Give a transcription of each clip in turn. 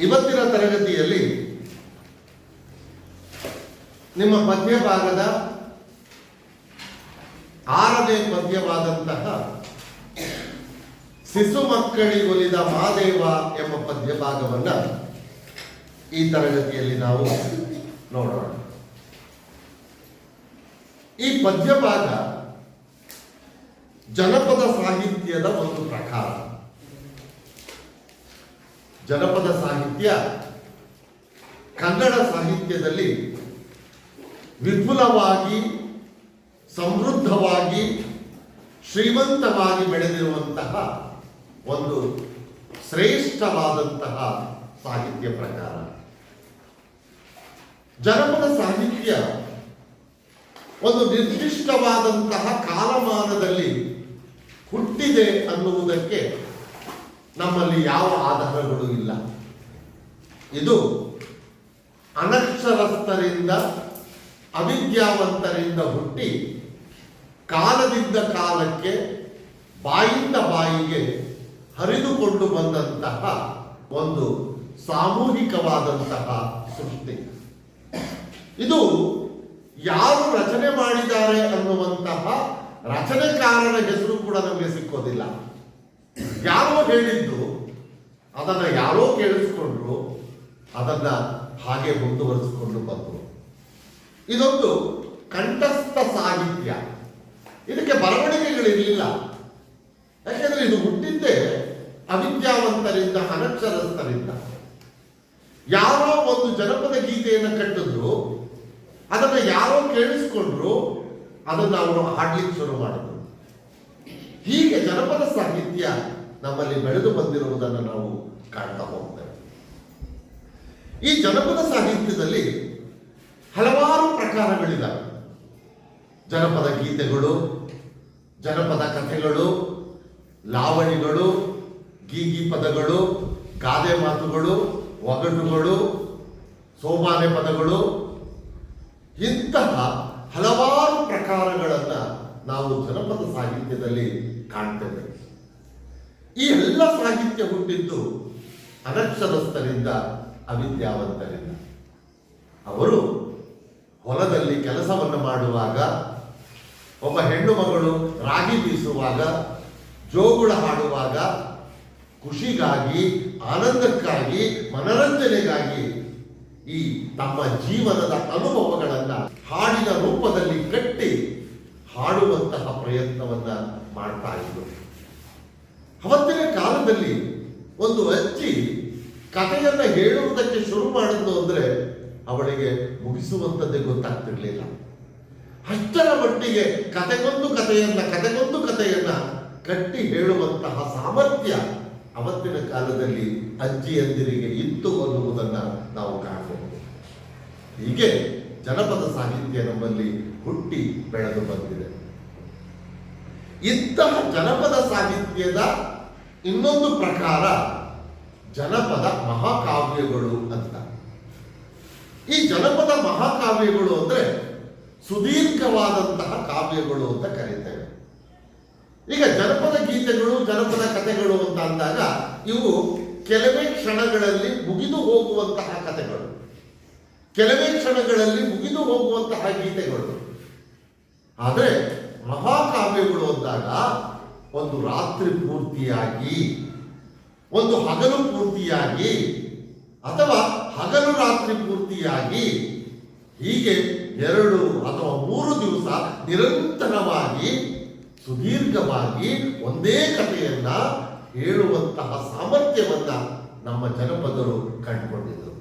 ಇವತ್ತಿನ ತರಗತಿಯಲ್ಲಿ ನಿಮ್ಮ ಪದ್ಯ ಭಾಗದ 6ನೇ ಪದ್ಯವಾದಂತಹ ಶಿಶು ಮಕ್ಕಳಿಗೊಲಿದ ಮಾದೇವ ಎಂಬ ಪದ್ಯ ಭಾಗವನ್ನು ಈ ತರಗತಿಯಲ್ಲಿ ನಾವು ನೋಡೋಣ. ಈ ಪದ್ಯ ಭಾಗ ಜನಪದ ಸಾಹಿತ್ಯದ ಒಂದು ಪ್ರಕಾರ. ಜನಪದ ಸಾಹಿತ್ಯ ಕನ್ನಡ ಸಾಹಿತ್ಯದಲ್ಲಿ ವಿಪುಲವಾಗಿ, ಸಮೃದ್ಧವಾಗಿ, ಶ್ರೀಮಂತವಾಗಿ ಬೆಳೆದಿರುವಂತಹ ಒಂದು ಶ್ರೇಷ್ಠವಾದಂತಹ ಸಾಹಿತ್ಯ ಪ್ರಕಾರ. ಜನಪದ ಸಾಹಿತ್ಯ ಒಂದು ನಿರ್ದಿಷ್ಟವಾದಂತಹ ಕಾಲಮಾನದಲ್ಲಿ ಹುಟ್ಟಿದೆ ಅನ್ನುವುದಕ್ಕೆ ನಮ್ಮಲ್ಲಿ ಯಾವ ಆಧಾರಗಳು ಇಲ್ಲ. ಇದು ಅನಕ್ಷರಸ್ಥರಿಂದ, ಅವಿದ್ಯಾವಂತರಿಂದ ಹುಟ್ಟಿ ಕಾಲದಿಂದ ಕಾಲಕ್ಕೆ, ಬಾಯಿಂದ ಬಾಯಿಗೆ ಹರಿದುಕೊಂಡು ಬಂದಂತಹ ಒಂದು ಸಾಮೂಹಿಕವಾದಂತಹ ಸೃಷ್ಟಿ. ಇದು ಯಾರು ರಚನೆ ಮಾಡಿದ್ದಾರೆ ಅನ್ನುವಂತಹ ರಚನೆಕಾರನ ಹೆಸರು ಕೂಡ ನಮಗೆ ಸಿಕ್ಕೋದಿಲ್ಲ. ಯಾರೋ ಹೇಳಿದ್ದು, ಅದನ್ನ ಯಾರೋ ಕೇಳಿಸ್ಕೊಂಡ್ರು, ಅದನ್ನ ಹಾಗೆ ಮುಂದುವರಿಸಿಕೊಂಡು ಬಂದರು. ಇದೊಂದು ಕಂಠಸ್ಥ ಸಾಹಿತ್ಯ. ಇದಕ್ಕೆ ಬರವಣಿಗೆಗಳಿರಲಿಲ್ಲ. ಯಾಕೆಂದ್ರೆ ಇದು ಹುಟ್ಟಿದ್ದೇ ಅವಿದ್ಯಾವಂತರಿಂದ, ಅನಕ್ಷರಸ್ಥರಿಂದ. ಯಾರೋ ಒಂದು ಜನಪದ ಗೀತೆಯನ್ನು ಕಟ್ಟಿದ್ರು, ಅದನ್ನ ಯಾರೋ ಕೇಳಿಸ್ಕೊಂಡ್ರು, ಅದನ್ನು ಅವರು ಹಾಡ್ಲಿಕ್ಕೆ ಶುರು ಮಾಡಿದ್ರು. ಹೀಗೆ ಜನಪದ ಸಾಹಿತ್ಯ ನಮ್ಮಲ್ಲಿ ಬೆಳೆದು ಬಂದಿರುವುದನ್ನು ನಾವು ಕಾಣ್ತಾ ಹೋಗ್ತೇವೆ. ಈ ಜನಪದ ಸಾಹಿತ್ಯದಲ್ಲಿ ಹಲವಾರು ಪ್ರಕಾರಗಳಿದ್ದಾವೆ. ಜನಪದ ಗೀತೆಗಳು, ಜನಪದ ಕಥೆಗಳು, ಲಾವಣಿಗಳು, ಗೀಗಿ ಪದಗಳು, ಗಾದೆ ಮಾತುಗಳು, ಒಗಟುಗಳು, ಸೋಮಾನೆ ಪದಗಳು, ಇಂತಹ ಹಲವಾರು ಪ್ರಕಾರಗಳನ್ನು ನಾವು ಜನಪದ ಸಾಹಿತ್ಯದಲ್ಲಿ ಕಾಣ್ತೇವೆ. ಈ ಎಲ್ಲ ಸಾಹಿತ್ಯ ಹುಟ್ಟಿದ್ದು ಅನಕ್ಷರಸ್ಥರಿಂದ, ಅವಿದ್ಯಾವಂತರಿಂದ. ಅವರು ಹೊಲದಲ್ಲಿ ಕೆಲಸವನ್ನು ಮಾಡುವಾಗ, ಒಬ್ಬ ಹೆಣ್ಣು ಮಗಳು ರಾಗಿ ಬೀಸುವಾಗ, ಜೋಗುಳ ಹಾಡುವಾಗ, ಖುಷಿಗಾಗಿ, ಆನಂದಕ್ಕಾಗಿ, ಮನರಂಜನೆಗಾಗಿ ಈ ತಮ್ಮ ಜೀವನದ ಅನುಭವಗಳನ್ನು ಹಾಡಿನ ರೂಪದಲ್ಲಿ ಕಟ್ಟಿ ಹಾಡುವಂತಹ ಪ್ರಯತ್ನವನ್ನ ಮಾಡ್ತಾ ಇದ್ರು. ಅವತ್ತಿನ ಕಾಲದಲ್ಲಿ ಒಂದು ಅಜ್ಜಿ ಕಥೆಯನ್ನ ಹೇಳುವುದಕ್ಕೆ ಶುರು ಮಾಡಿದ್ದು ಅಂದ್ರೆ ಅವಳಿಗೆ ಮುಗಿಸುವಂಥದ್ದೇ ಗೊತ್ತಾಗ್ತಿರ್ಲಿಲ್ಲ. ಅಷ್ಟರ ಮಟ್ಟಿಗೆ ಕಥೆಗೊಂದು ಕಥೆಯನ್ನ ಕಟ್ಟಿ ಹೇಳುವಂತಹ ಸಾಮರ್ಥ್ಯ ಅವತ್ತಿನ ಕಾಲದಲ್ಲಿ ಅಜ್ಜಿಯಂದಿರಿಗೆ ಇತ್ತು ಅನ್ನುವುದನ್ನ ನಾವು ಕಾಣಬಹುದು. ಹೀಗೆ ಜನಪದ ಸಾಹಿತ್ಯ ನಮ್ಮಲ್ಲಿ ಹುಟ್ಟಿ ಬೆಳೆದು ಬಂದಿದೆ. ಇಂತಹ ಜನಪದ ಸಾಹಿತ್ಯದ ಇನ್ನೊಂದು ಪ್ರಕಾರ ಜನಪದ ಮಹಾಕಾವ್ಯಗಳು ಅಂತ. ಈ ಜನಪದ ಮಹಾಕಾವ್ಯಗಳು ಅಂದ್ರೆ ಸುದೀರ್ಘವಾದಂತಹ ಕಾವ್ಯಗಳು ಅಂತ ಕರೀತೇವೆ. ಈಗ ಜನಪದ ಗೀತೆಗಳು, ಜನಪದ ಕಥೆಗಳು ಅಂತ ಅಂದಾಗ ಇವು ಕೆಲವೇ ಕ್ಷಣಗಳಲ್ಲಿ ಮುಗಿದು ಹೋಗುವಂತಹ ಕಥೆಗಳು, ಕೆಲವೇ ಕ್ಷಣಗಳಲ್ಲಿ ಮುಗಿದು ಹೋಗುವಂತಹ ಗೀತೆಗಳು. ಆದರೆ ಮಹಾಕಾವ್ಯಗಳು ಅಂದಾಗ ಒಂದು ರಾತ್ರಿ ಪೂರ್ತಿಯಾಗಿ, ಒಂದು ಹಗಲು ಪೂರ್ತಿಯಾಗಿ, ಅಥವಾ ಹಗಲು ರಾತ್ರಿ ಪೂರ್ತಿಯಾಗಿ, ಹೀಗೆ 2 ಅಥವಾ 3 ದಿವಸ ನಿರಂತರವಾಗಿ ಸುದೀರ್ಘವಾಗಿ ಒಂದೇ ಕಥೆಯನ್ನ ಹೇಳುವಂತಹ ಸಾಮರ್ಥ್ಯವನ್ನ ನಮ್ಮ ಜನಪದರು ಕಂಡುಕೊಂಡಿದ್ದರು.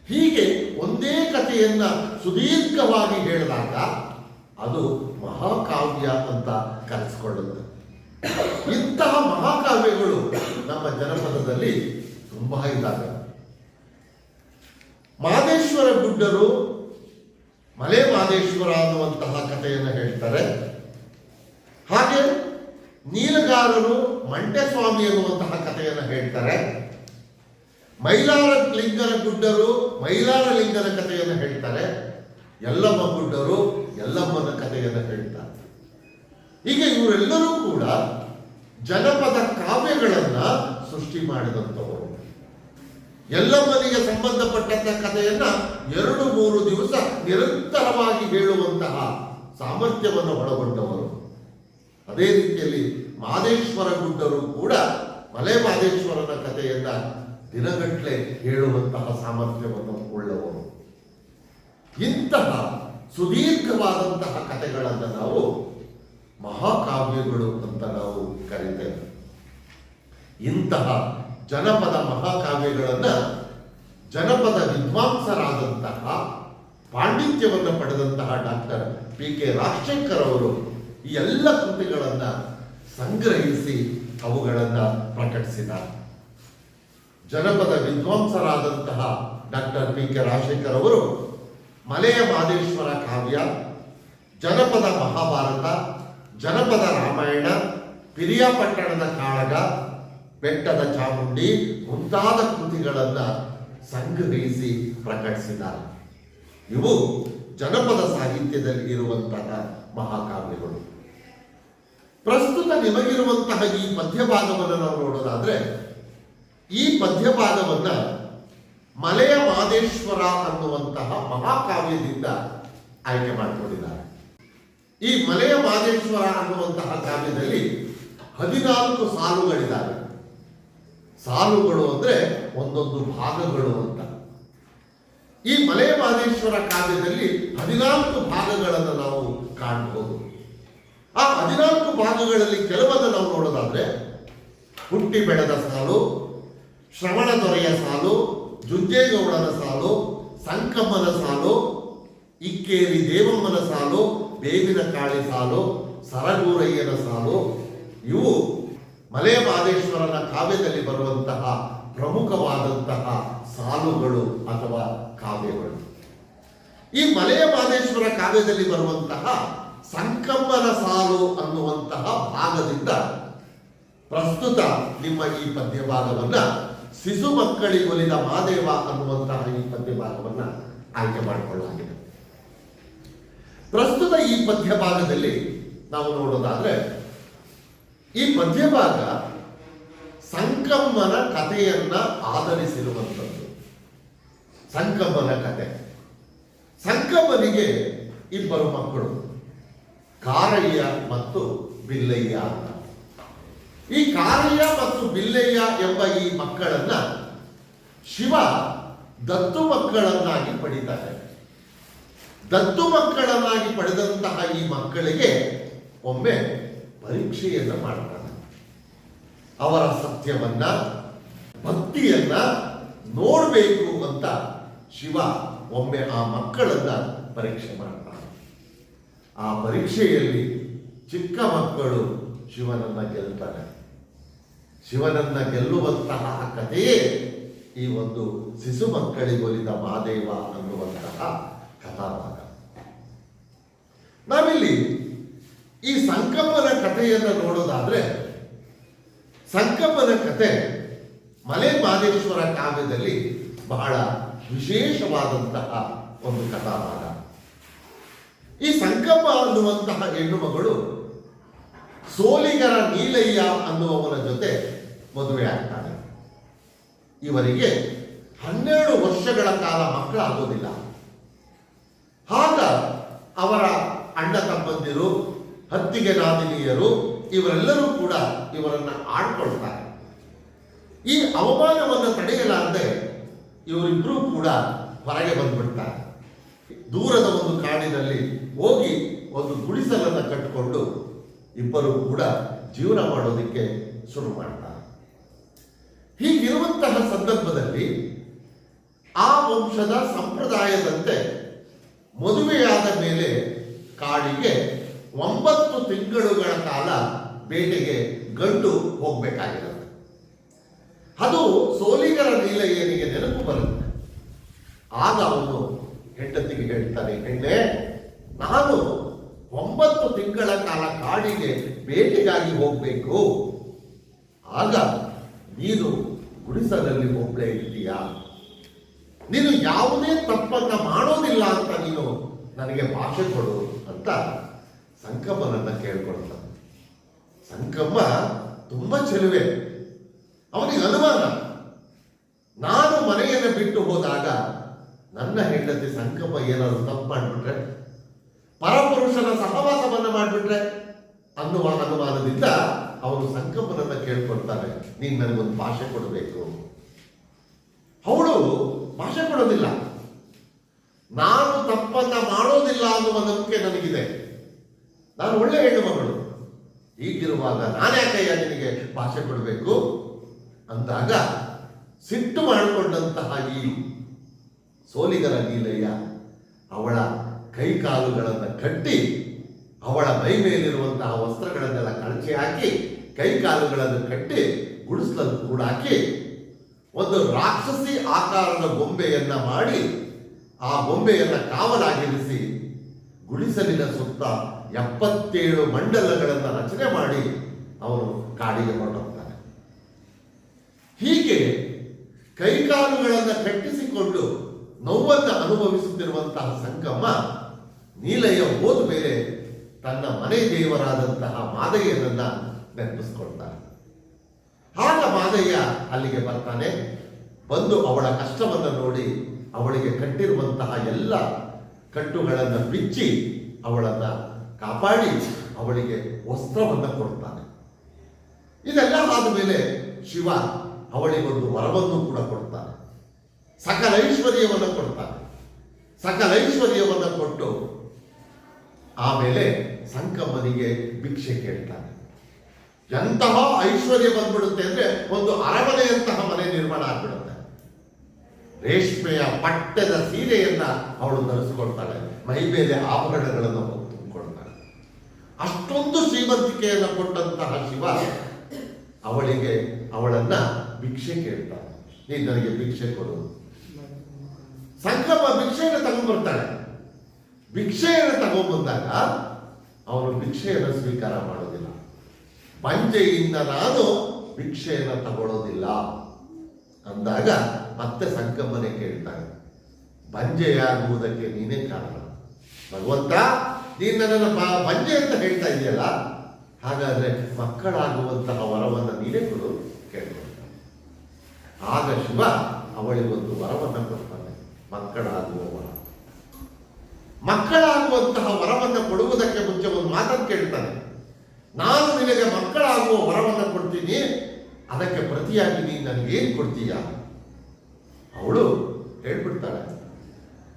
ಹೀಗೆ ಒಂದೇ ಕಥೆಯನ್ನ ಸುದೀರ್ಘವಾಗಿ ಹೇಳಿದಾಗ ಅದು ಮಹಾಕಾವ್ಯ ಅಂತ ಕರೆಸಿಕೊಳ್ಳುತ್ತೆ. ಇಂತಹ ಮಹಾಕಾವ್ಯಗಳು ನಮ್ಮ ಜನಪದದಲ್ಲಿ ತುಂಬಾ ಇದ್ದಾವೆ. ಮಾದೇಶ್ವರ ಗುಡ್ಡರು ಮಲೆ ಮಾದೇಶ್ವರ ಅನ್ನುವಂತಹ ಕಥೆಯನ್ನು ಹೇಳ್ತಾರೆ. ಹಾಗೆ ನೀಲಗಾರರು ಮಂಟೆಸ್ವಾಮಿ ಎನ್ನುವಂತಹ ಕಥೆಯನ್ನು ಹೇಳ್ತಾರೆ. ಮೈಲಾರ ಲಿಂಗನ ಗುಡ್ಡರು ಮೈಲಾರ ಲಿಂಗನ ಕಥೆಯನ್ನು ಹೇಳ್ತಾರೆ. ಯಲ್ಲಮ್ಮ ಗುಡ್ಡರು ಯಲ್ಲಮ್ಮನ ಕಥೆಯನ್ನು ಹೇಳ್ತಾರೆ. ಹೀಗೆ ಇವರೆಲ್ಲರೂ ಕೂಡ ಜನಪದ ಕಾವ್ಯಗಳನ್ನ ಸೃಷ್ಟಿ ಮಾಡಿದಂಥವರು. ಎಲ್ಲಮ್ಮನಿಗೆ ಸಂಬಂಧಪಟ್ಟಂತ ಕಥೆಯನ್ನ 2-3 ದಿವಸ ನಿರಂತರವಾಗಿ ಹೇಳುವಂತಹ ಸಾಮರ್ಥ್ಯವನ್ನು ಒಳಗೊಂಡವರು. ಅದೇ ರೀತಿಯಲ್ಲಿ ಮಾದೇಶ್ವರ ಗುಡ್ಡರು ಕೂಡ ಮಲೆ ಮಾದೇಶ್ವರನ ಕಥೆಯನ್ನ ದಿನಗಟ್ಟಲೆ ಹೇಳುವಂತಹ ಸಾಮರ್ಥ್ಯವನ್ನು ಉಳ್ಳವರು. ಇಂತಹ ಸುದೀರ್ಘವಾದಂತಹ ಕಥೆಗಳನ್ನು ನಾವು ಮಹಾಕಾವ್ಯಗಳು ಅಂತ ನಾವು ಕರೀತೇವೆ. ಇಂತಹ ಜನಪದ ಮಹಾಕಾವ್ಯಗಳನ್ನ ಜನಪದ ವಿದ್ವಾಂಸರಾದಂತಹ ಪಾಂಡಿತ್ಯವನ್ನು ಪಡೆದಂತಹ ಡಾಕ್ಟರ್ PK ರಾಜಶೇಖರ್ ಅವರು ಈ ಎಲ್ಲ ಕೃತಿಗಳನ್ನ ಸಂಗ್ರಹಿಸಿ ಅವುಗಳನ್ನು ಪ್ರಕಟಿಸಿದ್ದಾರೆ. ಜನಪದ ವಿದ್ವಾಂಸರಾದಂತಹ ಡಾಕ್ಟರ್ PK ರಾಜಶೇಖರ್ ಅವರು ಮಲೆಯ ಮಾದೇಶ್ವರ ಕಾವ್ಯ, ಜನಪದ ಮಹಾಭಾರತ, ಜನಪದ ರಾಮಾಯಣ, ಪಿರಿಯಾಪಟ್ಟಣದ ಕಾಳಗ, ಬೆಟ್ಟದ ಚಾಮುಂಡಿ ಮುಂತಾದ ಕೃತಿಗಳನ್ನು ಸಂಗ್ರಹಿಸಿ ಪ್ರಕಟಿಸಿದ್ದಾರೆ. ಇವು ಜನಪದ ಸಾಹಿತ್ಯದಲ್ಲಿ ಇರುವಂತಹ ಮಹಾಕಾವ್ಯಗಳು. ಪ್ರಸ್ತುತ ನಿಮಗಿರುವಂತಹ ಈ ಪದ್ಯಭಾಗವನ್ನು ನಾವು ನೋಡೋದಾದ್ರೆ, ಈ ಪದ್ಯಭಾಗವನ್ನ ಮಲೆಯ ಮಾದೇಶ್ವರ ಅನ್ನುವಂತಹ ಮಹಾಕಾವ್ಯದಿಂದ ಆಯ್ಕೆ ಮಾಡಿಕೊಂಡಿದ್ದಾರೆ. ಈ ಮಲೆಯ ಮಾದೇಶ್ವರ ಅನ್ನುವಂತಹ ಕಾವ್ಯದಲ್ಲಿ 14 ಸಾಲುಗಳಿದ್ದಾವೆ. ಸಾಲುಗಳು ಅಂದ್ರೆ ಒಂದೊಂದು ಭಾಗಗಳು ಅಂತ. ಈ ಮಲೆಯ ಮಾದೇಶ್ವರ ಕಾವ್ಯದಲ್ಲಿ 14 ಭಾಗಗಳನ್ನು ನಾವು ಕಾಣಬಹುದು. ಆ 14 ಭಾಗಗಳಲ್ಲಿ ಕೆಲವನ್ನು ನಾವು ನೋಡೋದಾದ್ರೆ, ಹುಟ್ಟಿ ಬೆಳೆದ ಸಾಲು, ಶ್ರವಣ ದೊರೆಯ ಸಾಲು, ಜುಂಜೇಗೌಡನ ಸಾಲು, ಸಂಕಮ್ಮನ ಸಾಲು, ಇಕ್ಕೇರಿ ದೇವಮ್ಮನ ಸಾಲು, ಬೇವಿನ ಕಾಳಿ ಸಾಲು, ಸರಗೂರಯ್ಯನ ಸಾಲು, ಇವು ಮಲೆ ಮಾದೇಶ್ವರನ ಕಾವ್ಯದಲ್ಲಿ ಬರುವಂತಹ ಪ್ರಮುಖವಾದಂತಹ ಸಾಲುಗಳು ಅಥವಾ ಕಾವ್ಯಗಳು. ಈ ಮಲೆಯ ಮಾದೇಶ್ವರ ಕಾವ್ಯದಲ್ಲಿ ಬರುವಂತಹ ಸಂಕಮ್ಮನ ಸಾಲು ಅನ್ನುವಂತಹ ಭಾಗದಿಂದ ಪ್ರಸ್ತುತ ನಿಮ್ಮ ಈ ಪದ್ಯ ಭಾಗವನ್ನ ಶಿಶು ಮಕ್ಕಳಿಗೊಲಿದ ಮಾದೇವ ಅನ್ನುವಂತಹ ಈ ಪದ್ಯ ಭಾಗವನ್ನ ಆಯ್ಕೆ ಮಾಡಿಕೊಳ್ಳಲಾಗಿದೆ. ಪ್ರಸ್ತುತ ಈ ಪದ್ಯ ಭಾಗದಲ್ಲಿ ನಾವು ನೋಡೋದಾದ್ರೆ, ಈ ಪದ್ಯ ಭಾಗ ಸಂಕಮ್ಮನ ಕಥೆಯನ್ನ ಆಧರಿಸಿರುವಂಥದ್ದು. ಸಂಕಮ್ಮನ ಕಥೆ. ಸಂಕಮ್ಮನಿಗೆ 2 ಮಕ್ಕಳು, ಕಾರಯ್ಯ ಮತ್ತು ಬಿಲ್ಲಯ್ಯ ಅಂತ. ಈ ಕಾರಯ್ಯ ಮತ್ತು ಬಿಲ್ಲಯ್ಯ ಎಂಬ ಈ ಮಕ್ಕಳನ್ನ ಶಿವ ದತ್ತು ಮಕ್ಕಳನ್ನಾಗಿ ಪಡಿತಾರೆ. ದತ್ತು ಮಕ್ಕಳನ್ನಾಗಿ ಪಡೆದಂತಹ ಈ ಮಕ್ಕಳಿಗೆ ಒಮ್ಮೆ ಪರೀಕ್ಷೆಯನ್ನ ಮಾಡ್ತಾನೆ. ಅವರ ಸತ್ಯವನ್ನ, ಭಕ್ತಿಯನ್ನ ನೋಡಬೇಕು ಅಂತ ಶಿವ ಒಮ್ಮೆ ಆ ಮಕ್ಕಳನ್ನ ಪರೀಕ್ಷೆ ಮಾಡ್ತಾನೆ. ಆ ಪರೀಕ್ಷೆಯಲ್ಲಿ ಚಿಕ್ಕ ಮಕ್ಕಳು ಶಿವನನ್ನ ಗೆಲ್ತಾರೆ. ಶಿವನನ್ನ ಗೆಲ್ಲುವಂತಹ ಕಥೆಯೇ ಈ ಒಂದು ಶಿಶು ಮಕ್ಕಳಿಗೊಲಿದ ಮಾದೇವ ಅನ್ನುವಂತಹ ಕಥಾಭಾಗ. ನಾವಿಲ್ಲಿ ಈ ಸಂಕಮ್ಮನ ಕಥೆಯನ್ನು ನೋಡೋದಾದ್ರೆ, ಸಂಕಮ್ಮನ ಕಥೆ ಮಲೆ ಮಾದೇಶ್ವರ ಕಾವ್ಯದಲ್ಲಿ ಬಹಳ ವಿಶೇಷವಾದಂತಹ ಒಂದು ಕಥಾಭಾಗ. ಈ ಸಂಕಮ್ಮ ಅನ್ನುವಂತಹ ಹೆಣ್ಣು ಮಗಳು ಸೋಲಿಗರ ನೀಲಯ್ಯ ಅನ್ನುವವನ ಜೊತೆ ಮದುವೆ ಆಗ್ತಾನೆ. ಇವರಿಗೆ 12 ವರ್ಷಗಳ ಕಾಲ ಮಕ್ಕಳಾಗೋದಿಲ್ಲ. ಆಗ ಅವರ ಅಣ್ಣ ತಮ್ಮಂದಿರು, ಹತ್ತಿಗೆ ನಾದಿನಿಯರು ಇವರೆಲ್ಲರೂ ಕೂಡ ಇವರನ್ನ ಆಡ್ಕೊಳ್ತಾರೆ. ಈ ಅವಮಾನವನ್ನು ತಡೆಯಲಾರದೆ ಇವರಿಬ್ಬರೂ ಕೂಡ ಹೊರಗೆ ಬಂದ್ಬಿಡ್ತಾರೆ. ದೂರದ ಒಂದು ಕಾಡಿನಲ್ಲಿ ಹೋಗಿ ಒಂದು ಗುಡಿಸಲನ್ನು ಕಟ್ಟಿಕೊಂಡು ಇಬ್ಬರು ಕೂಡ ಜೀವನ ಮಾಡೋದಕ್ಕೆ ಶುರು ಮಾಡ್ತಾರೆ. ಹೀಗಿರುವಂತಹ ಸಂದರ್ಭದಲ್ಲಿ ಆ ವಂಶದ ಸಂಪ್ರದಾಯದಂತೆ ಮದುವೆಯಾದ ಮೇಲೆ ಕಾಡಿಗೆ 9 ತಿಂಗಳುಗಳ ಕಾಲ ಬೇಟೆಗೆ ಗಂಡು ಹೋಗ್ಬೇಕಾಗಿರುತ್ತೆ. ಅದು ಸೋಲಿಗರ ನೀಲಯ್ಯನಿಗೆ ನೆನಪು ಬರುತ್ತೆ. ಆಗ ಅವನು ಹೆಂಡತಿಗೆ ಹೇಳ್ತಾನೆ, ಹೆಣ್ಣೆ, ನಾನು 9 ತಿಂಗಳ ಕಾಲ ಕಾಡಿಗೆ ಬೇಟೆಗಾಗಿ ಹೋಗ್ಬೇಕು. ಆಗ ನೀನು ಗುಡಿಸಲಲ್ಲಿ ಒಬ್ಬಳೇ ಇರ್ತೀಯಾ? ನೀನು ಯಾವುದೇ ತಪ್ಪನ್ನ ಮಾಡೋದಿಲ್ಲ ಅಂತ ನೀನು ನನಗೆ ಭಾಷೆ ಕೊಡು ಅಂತ ಸಂಕಮ್ಮನನ್ನ ಕೇಳ್ಕೊಳ್ತಾನೆ. ಸಂಕಮ್ಮ ತುಂಬಾ ಚೆಲುವೆ. ಅವನಿಗೆ ಅನುಮಾನ, ನಾನು ಮನೆಯನ್ನು ಬಿಟ್ಟು ಹೋದಾಗ ನನ್ನ ಹೆಂಡತಿ ಸಂಕಲ್ಪ ಏನಾದರೂ ತಪ್ಪು ಮಾಡಿಬಿಟ್ರೆ, ಪರಪುರುಷನ ಸಹವಾಸವನ್ನು ಮಾಡಿಬಿಟ್ರೆ ಅನ್ನುವ ಅನುಮಾನದಿಂದ ಅವನು ಸಂಕಪ್ಪನನ್ನ ಕೇಳ್ಕೊಳ್ತಾನೆ, ನೀನು ನನಗೊಂದು ಭಾಷೆ ಕೊಡಬೇಕು. ಅವಳು ಭಾಷೆ ಕೊಡೋದಿಲ್ಲ. ನಾನು ತಪ್ಪನ್ನ ಮಾಡೋದಿಲ್ಲ ಅನ್ನುವ ನಂಬಿಕೆ ನನಗಿದೆ, ನಾನು ಒಳ್ಳೆ ಹೆಣ್ಣು ಮಗಳು, ಹೀಗಿರುವಾಗ ನಾನ್ಯಾಕಯ್ಯ ನಿನಗೆ ಭಾಷೆ ಕೊಡಬೇಕು ಅಂದಾಗ ಸಿಟ್ಟು ಮಾಡಿಕೊಂಡಂತಹ ಈ ಸೋಲಿಗರ ನೀಲಯ್ಯ ಅವಳ ಕೈ ಕಾಲುಗಳನ್ನು ಕಟ್ಟಿ ಅವಳ ಮೈ ಮೇಲಿರುವಂತಹ ವಸ್ತ್ರಗಳನ್ನೆಲ್ಲ ಕಳಚಿ ಹಾಕಿ ಕೈ ಕಾಲುಗಳನ್ನು ಕಟ್ಟಿ ಗುಡಿಸಲನ್ನು ಕೂಡ ಹಾಕಿ ಒಂದು ರಾಕ್ಷಸಿ ಆಕಾರದ ಗೊಂಬೆಯನ್ನ ಮಾಡಿ ಆ ಗೊಂಬೆಯನ್ನ ಕಾವಲಾಗಿರಿಸಿ ಗುಡಿಸಲಿನ ಸುತ್ತ 77 ಮಂಡಲಗಳನ್ನು ರಚನೆ ಮಾಡಿ ಅವನು ಕಾಡಿಗೆ ಹೊರಟೋಗ್ತಾನೆ. ಹೀಗೆ ಕೈಕಾಲುಗಳನ್ನು ಕಟ್ಟಿಸಿಕೊಂಡು ನೋವನ್ನು ಅನುಭವಿಸುತ್ತಿರುವಂತಹ ಸಂಕಮ್ಮ ನೀಲಯ್ಯ ಹೋದ ಮೇಲೆ ತನ್ನ ಮನೆ ದೇವರಾದಂತಹ ಮಾದಯ್ಯನನ್ನ ನೆನಪಿಸ್ಕೊಳ್ತಾನೆ. ಆಗ ಮಾದಯ್ಯ ಅಲ್ಲಿಗೆ ಬರ್ತಾನೆ. ಬಂದು ಅವಳ ಕಷ್ಟವನ್ನು ನೋಡಿ ಅವಳಿಗೆ ಕಟ್ಟಿರುವಂತಹ ಎಲ್ಲ ಕಟ್ಟುಗಳನ್ನು ಬಿಚ್ಚಿ ಅವಳನ್ನ ಕಾಪಾಡಿ ಅವಳಿಗೆ ವಸ್ತ್ರವನ್ನು ಕೊಡ್ತಾನೆ. ಇದೆಲ್ಲ ಆದಮೇಲೆ ಶಿವ ಅವಳಿಗೊಂದು ವರವನ್ನು ಕೂಡ ಕೊಡ್ತಾನೆ, ಸಕಲ ಐಶ್ವರ್ಯವನ್ನು ಕೊಡ್ತಾನೆ. ಸಕಲ ಐಶ್ವರ್ಯವನ್ನು ಕೊಟ್ಟು ಆಮೇಲೆ ಸಂಕಮ್ಮನಿಗೆ ಭಿಕ್ಷೆ ಕೇಳ್ತಾನೆ. ಎಂತಹ ಐಶ್ವರ್ಯ ಬಂದ್ಬಿಡುತ್ತೆ ಅಂದ್ರೆ ಒಂದು ಅರಮನೆಯಂತಹ ಮನೆ ನಿರ್ಮಾಣ ಆಗ್ಬಿಡುತ್ತೆ. ರೇಷ್ಮೆಯ ಪಟ್ಟದ ಸೀರೆಯನ್ನ ಅವಳು ಧರಿಸಿಕೊಳ್ತಾಳೆ, ಮೈ ಮೇಲೆ ಆಭರಣಗಳನ್ನು ತುಂಬಿಕೊಳ್ತಾಳೆ. ಅಷ್ಟೊಂದು ಶ್ರೀಮಂತಿಕೆಯನ್ನು ಕೊಟ್ಟಂತಹ ಶಿವ ಅವಳನ್ನ ಭಿಕ್ಷೆ ಕೇಳ್ತಾನೆ, ನೀನು ನನಗೆ ಭಿಕ್ಷೆ ಕೊಡು. ಸಂಕಮ್ಮ ಭಿಕ್ಷೆಯನ್ನು ತಗೊಂಡ್ಬರ್ತಾಳೆ. ಭಿಕ್ಷೆಯನ್ನು ತಗೊಂಡ್ಬಂದಾಗ ಅವನು ಭಿಕ್ಷೆಯನ್ನು ಸ್ವೀಕಾರ ಮಾಡೋದಿಲ್ಲ. ಬಂಜೆಯಿಂದ ನಾನು ಭಿಕ್ಷೆಯನ್ನು ತಗೊಳ್ಳೋದಿಲ್ಲ ಅಂದಾಗ ಮತ್ತೆ ಸಂಕಮ್ಮನೆ ಕೇಳ್ತಾನೆ, ಬಂಜೆಯಾಗುವುದಕ್ಕೆ ನೀನೇ ಕಾರಣ ಭಗವಂತ, ನೀನು ನನ್ನನ್ನು ಬಂಜೆ ಅಂತ ಹೇಳ್ತಾ ಇದೆಯಲ್ಲ, ಹಾಗಾದ್ರೆ ಮಕ್ಕಳಾಗುವಂತಹ ವರವನ್ನು ನೀನೇ ಕೊಡು ಕೇಳ್ಕೊಳ್ತಾನೆ. ಆಗ ಶಿವ ಅವಳಿಗೊಂದು ವರವನ್ನು ಕೊಡ್ತಾನೆ, ಮಕ್ಕಳಾಗುವ ವರ. ಮಕ್ಕಳಾಗುವಂತಹ ವರವನ್ನು ಕೊಡುವುದಕ್ಕೆ ಮುಂಚೆ ಒಂದು ಮಾತನ್ನು ಕೇಳ್ತಾನೆ, ನಾನು ನಿನಗೆ ಮಕ್ಕಳಾಗುವ ವರವನ್ನು ಕೊಡ್ತೀನಿ, ಅದಕ್ಕೆ ಪ್ರತಿಯಾಗಿ ನೀನು ನನಗೇನು ಕೊಡ್ತೀಯ? ಅವಳು ಹೇಳ್ಬಿಡ್ತಾಳೆ,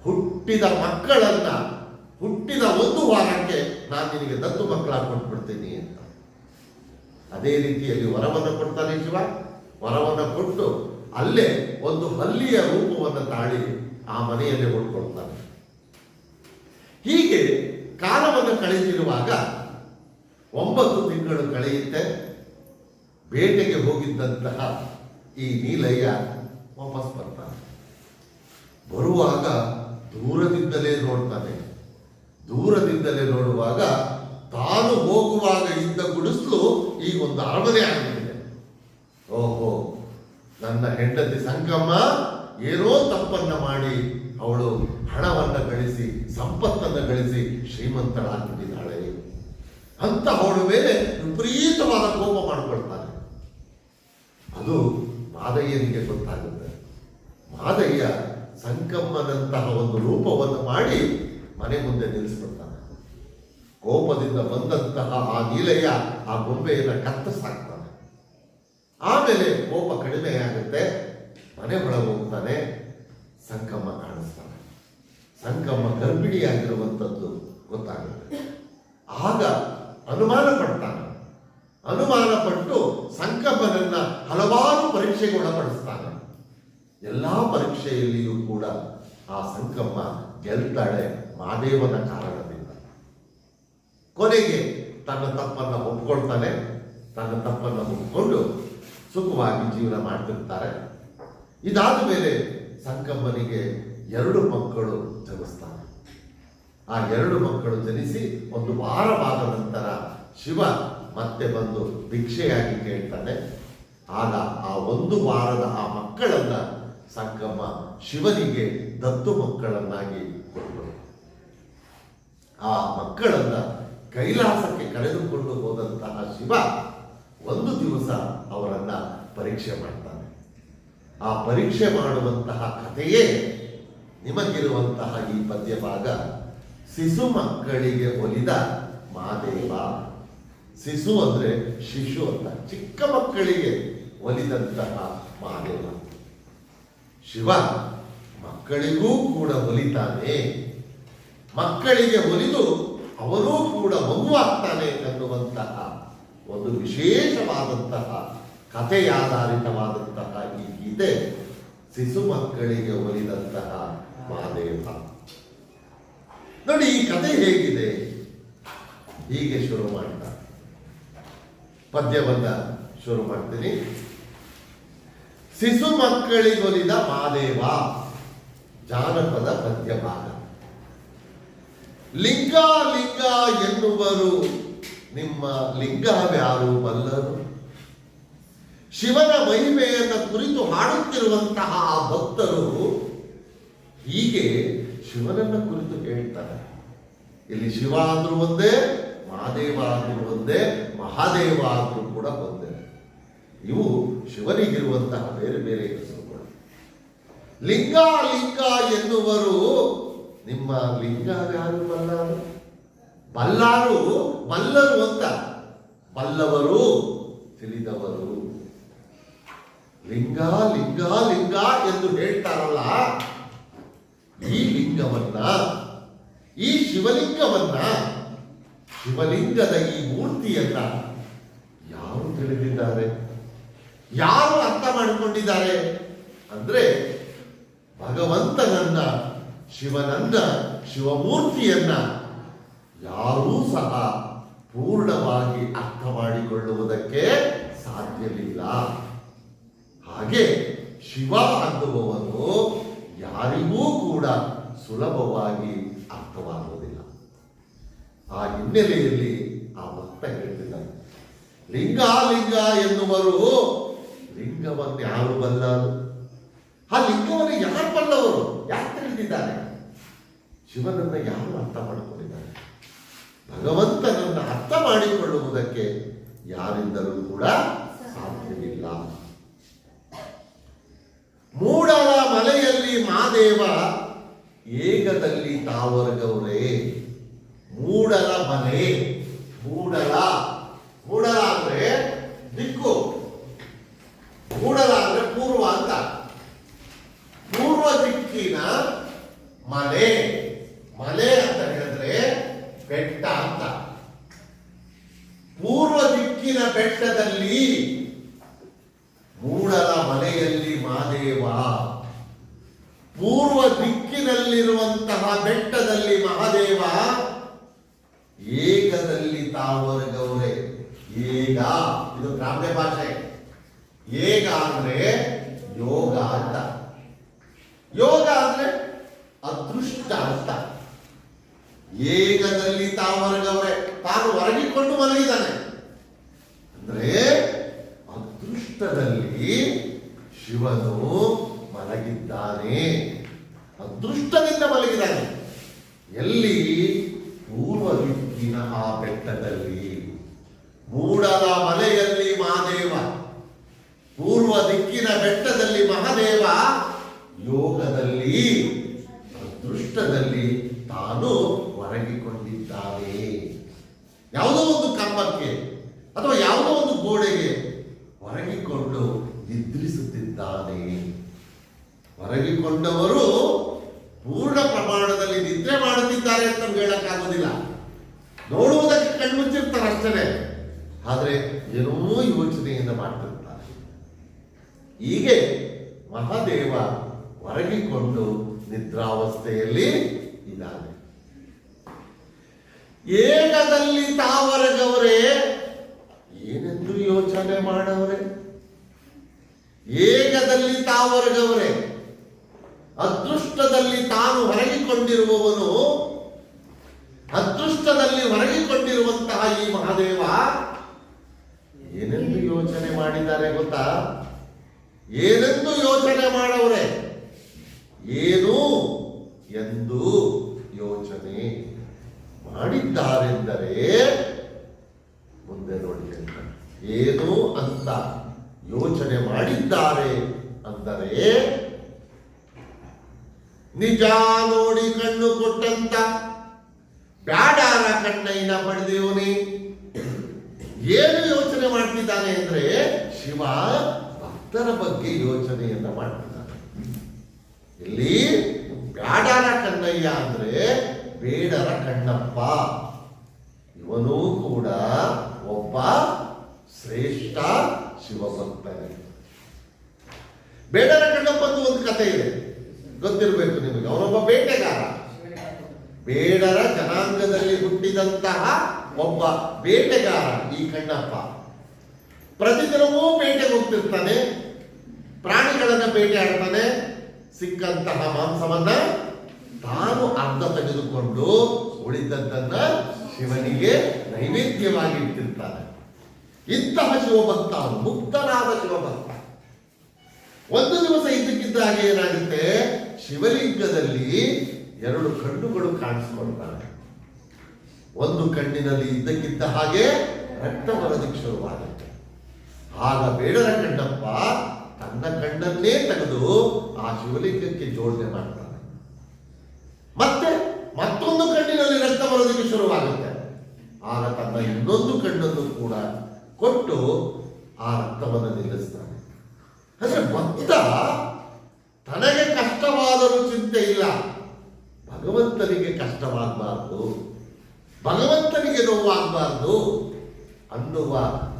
ಹುಟ್ಟಿದ ಮಕ್ಕಳನ್ನ ಹುಟ್ಟಿದ 1 ವಾರಕ್ಕೆ ನಾನು ನಿನಗೆ ದತ್ತು ಮಕ್ಕಳಾಗಿ ಕೊಟ್ಬಿಡ್ತೀನಿ ಅಂತ. ಅದೇ ರೀತಿಯಲ್ಲಿ ವರವನ್ನು ಕೊಡ್ತಾನೆ ಶಿವ. ವರವನ್ನು ಕೊಟ್ಟು ಅಲ್ಲೇ ಒಂದು ಹಲ್ಲಿಯ ರೂಪವನ್ನು ತಾಳಿ ಆ ಮನೆಯಲ್ಲೇ ಉಳ್ಕೊಳ್ತಾನೆ. ಹೀಗೆ ಕಾಲವನ್ನು ಕಳೆದಿರುವಾಗ 9 ತಿಂಗಳು ಕಳೆಯುತ್ತೆ. ಬೇಟೆಗೆ ಹೋಗಿದ್ದಂತಹ ಈ ನೀಲಯ್ಯ ವಾಪಸ್ ಬರ್ತಾನೆ. ಬರುವಾಗ ದೂರದಿಂದಲೇ ನೋಡ್ತಾನೆ. ದೂರದಿಂದಲೇ ನೋಡುವಾಗ ತಾನು ಹೋಗುವಾಗ ಇದ್ದ ಗುಡಿಸಲು ಈಗ ಒಂದು ಅರಮನೆ ಆಗಿದೆ. ಓಹೋ, ನನ್ನ ಹೆಂಡತಿ ಸಂಕಮ್ಮ ಏನೋ ತಪ್ಪನ್ನ ಮಾಡಿ ಅವಳು ಹಣವನ್ನು ಗಳಿಸಿ ಸಂಪತ್ತನ್ನು ಗಳಿಸಿ ಶ್ರೀಮಂತಳಾಗಿದ್ದಾಳೆ ಅಂತ ಅವಳ ಮೇಲೆ ವಿಪರೀತವಾದ ಕೋಪ ಮಾಡಿಕೊಳ್ತಾನೆ. ಅದು ಮಾದಯ್ಯನಿಗೆ ಗೊತ್ತಾಗುತ್ತೆ. ಮಾದಯ್ಯ ಸಂಕಮ್ಮನಂತಹ ಒಂದು ರೂಪವನ್ನು ಮಾಡಿ ಮನೆ ಮುಂದೆ ನಿಲ್ಲಿಸ್ಬಿಡ್ತಾನೆ. ಕೋಪದಿಂದ ಬಂದಂತಹ ಆ ನೀಲಯ್ಯ ಆ ಗೊಂಬೆಯನ್ನು ಕತ್ತರಿಸಾಕ್ತಾನೆ. ಆಮೇಲೆ ಕೋಪ ಕಡಿಮೆ ಆಗುತ್ತೆ. ಮನೆ ಒಳಗೆ ಹೋಗ್ತಾನೆ. ಸಂಕಮ್ಮ ಕಾಣಿಸ್ತಾನೆ. ಸಂಕಮ್ಮ ಗರ್ಭಿಣಿಯಾಗಿರುವಂಥದ್ದು ಗೊತ್ತಾಗುತ್ತೆ. ಆಗ ಅನುಮಾನ ಪಡ್ತಾನೆ. ಅನುಮಾನ ಪಟ್ಟು ಸಂಕಮ್ಮನನ್ನ ಹಲವಾರು ಪರೀಕ್ಷೆಗೆ ಒಳಪಡಿಸ್ತಾನೆ. ಎಲ್ಲಾ ಪರೀಕ್ಷೆಯಲ್ಲಿಯೂ ಕೂಡ ಆ ಸಂಕಮ್ಮ ಗೆಲ್ತಾಳೆ ಮಾದೇವನ ಕಾರಣದಿಂದ. ಕೊನೆಗೆ ತನ್ನ ತಪ್ಪನ್ನು ಒಪ್ಕೊಳ್ತಾನೆ. ತನ್ನ ತಪ್ಪನ್ನು ಒಪ್ಕೊಂಡು ಸುಖವಾಗಿ ಜೀವನ ಮಾಡ್ತಿರ್ತಾರೆ. ಇದಾದ ಮೇಲೆ ಸಂಕಮ್ಮನಿಗೆ 2 ಮಕ್ಕಳು ಜನಿಸ್ತಾನೆ. ಆ 2 ಮಕ್ಕಳು ಜನಿಸಿ 1 ವಾರವಾದ ನಂತರ ಶಿವ ಮತ್ತೆ ಬಂದು ಭಿಕ್ಷೆಯಾಗಿ ಕೇಳ್ತಾನೆ. ಆಗ ಆ 1 ವಾರದ ಆ ಮಕ್ಕಳನ್ನ ಸಂಕಮ್ಮ ಶಿವನಿಗೆ ದತ್ತು ಮಕ್ಕಳನ್ನಾಗಿ ಕೊಟ್ಟರು. ಆ ಮಕ್ಕಳನ್ನ ಕೈಲಾಸಕ್ಕೆ ಕರೆದುಕೊಂಡು ಹೋದಂತಹ ಶಿವ ಒಂದು ದಿವಸ ಅವರನ್ನ ಪರೀಕ್ಷೆ ಮಾಡ್ತಾನೆ. ಆ ಪರೀಕ್ಷೆ ಮಾಡುವಂತಹ ಕಥೆಯೇ ನಿಮಗಿರುವಂತಹ ಈ ಪದ್ಯಭಾಗ. ಶಿಶು ಮಕ್ಕಳಿಗೆ ಒಲಿದ ಮಾದೇವ. ಶಿಶು ಅಂದ್ರೆ ಶಿಶು ಅಂತ, ಚಿಕ್ಕ ಮಕ್ಕಳಿಗೆ ಒಲಿದಂತಹ ಮಾದೇವ. ಶಿವ ಮಕ್ಕಳಿಗೂ ಕೂಡ ಒಲಿತಾನೆ, ಮಕ್ಕಳಿಗೆ ಒಲಿದು ಅವನೂ ಕೂಡ ಮಗುವಾಗ್ತಾನೆ ಎನ್ನುವಂತಹ ಒಂದು ವಿಶೇಷವಾದಂತಹ ಕಥೆಯಾಧಾರಿತವಾದಂತಹ ಈ ಗೀತೆ ಶಿಶು ಮಕ್ಕಳಿಗೆ ಒಲಿದಂತಹ ಮಾದೇವ. ನೋಡಿ ಈ ಕಥೆ ಹೇಗಿದೆ, ಹೀಗೆ ಶುರು ಮಾಡ್ತಾರೆ. ಪದ್ಯವನ್ನ ಶುರು ಮಾಡ್ತೀನಿ. ಶಿಶು ಮಕ್ಕಳಿಗೊಲಿದ ಮಾದೇವ, ಜಾನಪದ ಪದ್ಯ ಭಾಗ. ಲಿಂಗ ಲಿಂಗ ಎನ್ನುವರು, ನಿಮ್ಮ ಲಿಂಗವ್ಯಾರು ಬಲ್ಲರು. ಶಿವನ ಮಹಿಮೆಯನ್ನು ಕುರಿತು ಹಾಡುತ್ತಿರುವಂತಹ ಆ ಭಕ್ತರು ಹೀಗೆ ಶಿವನನ್ನ ಕುರಿತು ಹೇಳ್ತಾರೆ. ಇಲ್ಲಿ ಶಿವ ಅಂದ್ರೂ ಒಂದೇ, ಮಹಾದೇವ ಅಂದ್ರೂ ಒಂದೇ, ಮಹಾದೇವ ಅಂದ್ರೂ ಕೂಡ ಒಂದೇ. ಇವು ಶಿವನಿಗಿರುವಂತಹ ಬೇರೆ ಬೇರೆ ಹೆಸರುಗಳು. ಲಿಂಗ ಲಿಂಗ ಎನ್ನುವರು, ನಿಮ್ಮ ಲಿಂಗವ್ಯಾರು ಬಲ್ಲಾರು. ಬಲ್ಲಾರು ಬಲ್ಲರು ಅಂತ, ಬಲ್ಲವರು ತಿಳಿದವರು. ಲಿಂಗ ಲಿಂಗ ಲಿಂಗ ಎಂದು ಹೇಳ್ತಾರಲ್ಲ, ಈ ಲಿಂಗವನ್ನ, ಈ ಶಿವಲಿಂಗವನ್ನ, ಶಿವಲಿಂಗದ ಈ ಮೂರ್ತಿಯನ್ನ ಯಾರು ತಿಳಿದಿದ್ದಾರೆ, ಯಾರು ಅರ್ಥ ಮಾಡಿಕೊಂಡಿದ್ದಾರೆ ಅಂದ್ರೆ, ಭಗವಂತನನ್ನ, ಶಿವನನ್ನ, ಶಿವಮೂರ್ತಿಯನ್ನ ಯಾರೂ ಸಹ ಪೂರ್ಣವಾಗಿ ಅರ್ಥ ಮಾಡಿಕೊಳ್ಳುವುದಕ್ಕೆ ಸಾಧ್ಯವಿಲ್ಲ. ಹಾಗೆ ಶಿವ ಅನ್ನುವವನು ಯಾರಿಗೂ ಕೂಡ ಸುಲಭವಾಗಿ ಅರ್ಥವಾಗುವುದಿಲ್ಲ. ಆ ಹಿನ್ನೆಲೆಯಲ್ಲಿ ಆ ಭಕ್ತ ಹೇಳ್ತಿದ್ದಾನೆ, ಲಿಂಗ ಲಿಂಗ ಎನ್ನುವರು, ಲಿಂಗವನ್ನು ಯಾರು ಬಲ್ಲರು? ಆ ಲಿಂಗವನ್ನು ಯಾರು ಬಲ್ಲವರು, ಯಾರು ತಿಳಿದಿದ್ದಾರೆ? ಶಿವನನ್ನ ಯಾರು ಅರ್ಥ ಮಾಡಿಕೊಂಡಿದ್ದಾರೆ? ಭಗವಂತನನ್ನ ಅರ್ಥ ಮಾಡಿಕೊಳ್ಳುವುದಕ್ಕೆ ಯಾರಿಂದಲೂ ಕೂಡ ಸಾಧ್ಯವಿಲ್ಲ. ಮೂಡಲ ಮಲೆಯಲ್ಲಿ ಮಾದೇವ, ಏಗದಲ್ಲಿ ತಾವರ್ಗೌರೇ. ಮೂಡಲ ಮಲೆ, ಮೂಡಲ, ಮೂಡಲ ಅಂದ್ರೆ ದಿಕ್ಕು, ಮೂಡಲ ಅಂದ್ರೆ ಪೂರ್ವ ಅಂತ. ಪೂರ್ವ ದಿಕ್ಕಿನ ಮಲೆ, ಮಲೆ ಅಂತ ಹೇಳಿದ್ರೆ ಬೆಟ್ಟ ಅಂತ. ಪೂರ್ವ ದಿಕ್ಕಿನ ಬೆಟ್ಟದಲ್ಲಿ, ಮೂಡಲ ಮಲೆಯಲ್ಲಿ ಮಾದೇವ, ಪೂರ್ವ ದಿಕ್ಕಿನಲ್ಲಿರುವಂತಹ ಬೆಟ್ಟದಲ್ಲಿ ಮಹಾದೇವ. ಏಗದಲ್ಲಿ ತಾವರ್ಗೌರೆ. ಏಗ ಇದು ಗ್ರಾಮ್ಯ ಭಾಷೆ. ಏಗ ಅಂದ್ರೆ ಯೋಗ ಅಂತ, ಯೋಗ ಅಂದ್ರೆ ಅದೃಷ್ಟ ಅಂತ. ಏಗದಲ್ಲಿ ತಾವರ್ಗವ್ರೆ, ತಾನು ಹೊರಗಿಕೊಂಡು ಮಲಗಿದ್ದಾನೆ ಅಂದ್ರೆ ಅದೃಷ್ಟದಲ್ಲಿ ಶಿವನು ಮಲಗಿದ್ದಾನೆ, ಅದೃಷ್ಟದಿಂದ ಮಲಗಿದ್ದಾನೆ. ಎಲ್ಲಿ? ಪೂರ್ವ ದಿಕ್ಕಿನ ಆ ಬೆಟ್ಟದಲ್ಲಿ. ಮೂಡಲ ಮಲೆಯಲ್ಲಿ ಮಹಾದೇವ, ಪೂರ್ವ ದಿಕ್ಕಿನ ಬೆಟ್ಟದಲ್ಲಿ ಮಹಾದೇವ ಯೋಗದಲ್ಲಿ, ಅದೃಷ್ಟದಲ್ಲಿ ತಾನು ಹೊರಗಿಕೊಂಡಿದ್ದಾನೆ. ಯಾವುದೋ ಒಂದು ಕಂಬಕ್ಕೆ ಅಥವಾ ಯಾವುದೋ ಒಂದು ಗೋಡೆಗೆ ಹೊರಗಿಕೊಂಡು ನಿದ್ರಿಸುತ್ತಿದ್ದಾನೆ. ಹೊರಗಿಕೊಂಡವರು ಪೂರ್ಣ ಪ್ರಮಾಣದಲ್ಲಿ ನಿದ್ರೆ ಮಾಡುತ್ತಿದ್ದಾರೆ ಅಂತ ಹೇಳಕ್ಕಾಗೋದಿಲ್ಲ. ನೋಡುವುದಕ್ಕೆ ಕಣ್ಮುಚ್ಚಿರ್ತಾರೆ ಅಷ್ಟೇ, ಆದ್ರೆ ಏನೋ ಯೋಚನೆಯಿಂದ ಮಾಡ್ತಿರ್ತಾರೆ. ಹೀಗೆ ಮಹಾದೇವ ಹೊರಗಿಕೊಂಡು ನಿದ್ರಾವಸ್ಥೆಯಲ್ಲಿ ಇದ್ದಾನೆ. ಏಗದಲ್ಲಿ ತಾವರಗವರೇ, ಏನೆಂದು ಯೋಚನೆ ಮಾಡವರೇ? ಏಗದಲ್ಲಿ ತಾವರಗವರೇ, ಅದೃಷ್ಟದಲ್ಲಿ ತಾನು ಹೊರಗಿಕೊಂಡಿರುವವನು, ಅದೃಷ್ಟದಲ್ಲಿ ಹೊರಗಿಕೊಂಡಿರುವಂತಹ ಈ ಮಹಾದೇವ ಏನೆಂದು ಯೋಚನೆ ಮಾಡಿದ್ದಾರೆ ಗೊತ್ತಾ? ಏನೆಂದು ಯೋಚನೆ ಮಾಡವರೇ? ಏನು ಎಂದು ಯೋಚನೆ ಮಾಡಿದ್ದಾರೆಂದರೆ, ಮುಂದೆ ನೋಡಿ ಹೇಳ್ತಾರೆ, ಏನು ಅಂತ ಯೋಚನೆ ಮಾಡಿದ್ದಾರೆ ಅಂದರೆ ನಿಜ ನೋಡಿ ಕಣ್ಣು ಕೊಟ್ಟಂತ ಬ್ಯಾಡಾರ ಕಣ್ಣಯ್ಯನ ಪಡೆದೇವನಿ ಏನು ಯೋಚನೆ ಮಾಡ್ತಿದ್ದಾನೆ ಅಂದ್ರೆ ಶಿವ ಭಕ್ತರ ಬಗ್ಗೆ ಯೋಚನೆಯನ್ನ ಮಾಡ್ತಿದ್ದಾನೆ. ಇಲ್ಲಿ ಬ್ಯಾಡಾರ ಕಣ್ಣಯ್ಯ ಅಂದ್ರೆ ಬೇಡರ ಕಣ್ಣಪ್ಪ. ಇವನೂ ಕೂಡ ಒಬ್ಬ ಶ್ರೇಷ್ಠ ಶಿವಭಕ್ತನೇ. ಬೇಡರ ಕಣ್ಣಪ್ಪಂದು ಒಂದು ಕಥೆ ಇದೆ, ಗೊತ್ತಿರಬೇಕು ನಿಮಗೆ. ಅವನೊಬ್ಬ ಬೇಟೆಗಾರ, ಬೇಡರ ಜನಾಂಗದಲ್ಲಿ ಹುಟ್ಟಿದಂತಹ ಒಬ್ಬ ಬೇಟೆಗಾರ ಈ ಕಣ್ಣಪ್ಪ. ಪ್ರತಿದಿನವೂ ಬೇಟೆಗೆ ಹೋಗ್ತಿರ್ತಾನೆ, ಪ್ರಾಣಿಗಳನ್ನ ಬೇಟೆ ಆಡ್ತಾನೆ. ಸಿಕ್ಕಂತಹ ಮಾಂಸವನ್ನ ತಾನು ಅರ್ಧ ತೆಗೆದುಕೊಂಡು ಉಳಿದದ್ದನ್ನ ಶಿವನಿಗೆ ನೈವೇದ್ಯವಾಗಿ ಇಟ್ಟಿರ್ತಾನೆ. ಇಂತಹ ಶಿವಭಕ್ತ, ಮುಕ್ತನಾದ ಶಿವಭಕ್ತ. ಒಂದು ದಿವಸ ಇದ್ದಕ್ಕಿದ್ದಾಗೆ ಏನಾಗುತ್ತೆ, ಶಿವಲಿಂಗದಲ್ಲಿ 2 ಕಣ್ಣುಗಳು ಕಾಣಿಸ್ಕೊಳ್ತಾನೆ. ಒಂದು ಕಣ್ಣಿನಲ್ಲಿ ಇದ್ದಕ್ಕಿದ್ದ ಹಾಗೆ ರಕ್ತ ಬರೋದಕ್ಕೆ ಶುರುವಾಗುತ್ತೆ. ಆಗ ಬೇಡರ ಕಣ್ಣಪ್ಪ ತನ್ನ ಕಣ್ಣನ್ನೇ ತೆಗೆದು ಆ ಶಿವಲಿಂಗಕ್ಕೆ ಜೋಡಣೆ ಮಾಡ್ತಾನೆ. ಮತ್ತೆ ಮತ್ತೊಂದು ಕಣ್ಣಿನಲ್ಲಿ ರಕ್ತ ಬರೋದಕ್ಕೆ ಶುರುವಾಗುತ್ತೆ. ಆಗ ತನ್ನ ಇನ್ನೊಂದು ಕಣ್ಣನ್ನು ಕೂಡ ಕೊಟ್ಟು ಆ ರಕ್ತವನ್ನು ನಿಲ್ಲಿಸ್ತಾನೆ. ಅಂದ್ರೆ ಭಕ್ತ ತನಗೆ ಕಷ್ಟವಾದರೂ ಚಿಂತೆ ಇಲ್ಲ, ಭಗವಂತನಿಗೆ ಕಷ್ಟವಾಗಬಾರ್ದು, ಭಗವಂತನಿಗೆ ನೋವಾಗಬಾರ್ದು ಅನ್ನುವ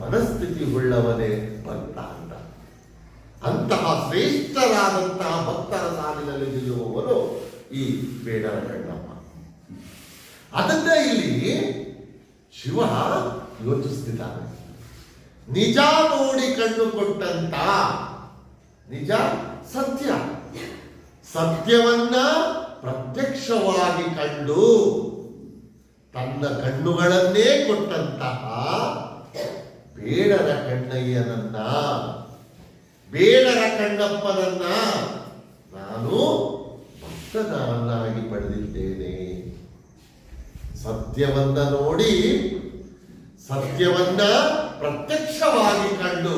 ಮನಸ್ಥಿತಿ ಉಳ್ಳವನೇ ಭಕ್ತ ಅಂತ. ಅಂತಹ ಶ್ರೇಷ್ಠರಾದಂತಹ ಭಕ್ತರ ಸಾಲಿನಲ್ಲಿ ನಿಲ್ಲುವವರು ಈ ಬೇಡರ ಕಣ್ಣಪ್ಪ. ಅದನ್ನೇ ಇಲ್ಲಿ ಶಿವ ಯೋಚಿಸ್ತಿದ್ದಾನೆ. ನಿಜ ನೋಡಿ ಕಣ್ಣು ಕೊಟ್ಟಂತ, ನಿಜ ಸತ್ಯ, ಸತ್ಯವನ್ನ ಪ್ರತ್ಯಕ್ಷವಾಗಿ ಕಂಡು ತನ್ನ ಕಣ್ಣುಗಳನ್ನೇ ಕೊಟ್ಟಂತಹ ಬೇಡರ ಕಣ್ಣಯ್ಯನನ್ನ, ಬೇಡರ ಕಣ್ಣಪ್ಪನನ್ನ ನಾನು ಭಕ್ತನನ್ನಾಗಿ ಪಡೆದಿದ್ದೇನೆ. ಸತ್ಯವನ್ನ ನೋಡಿ, ಸತ್ಯವನ್ನ ಪ್ರತ್ಯಕ್ಷವಾಗಿ ಕಂಡು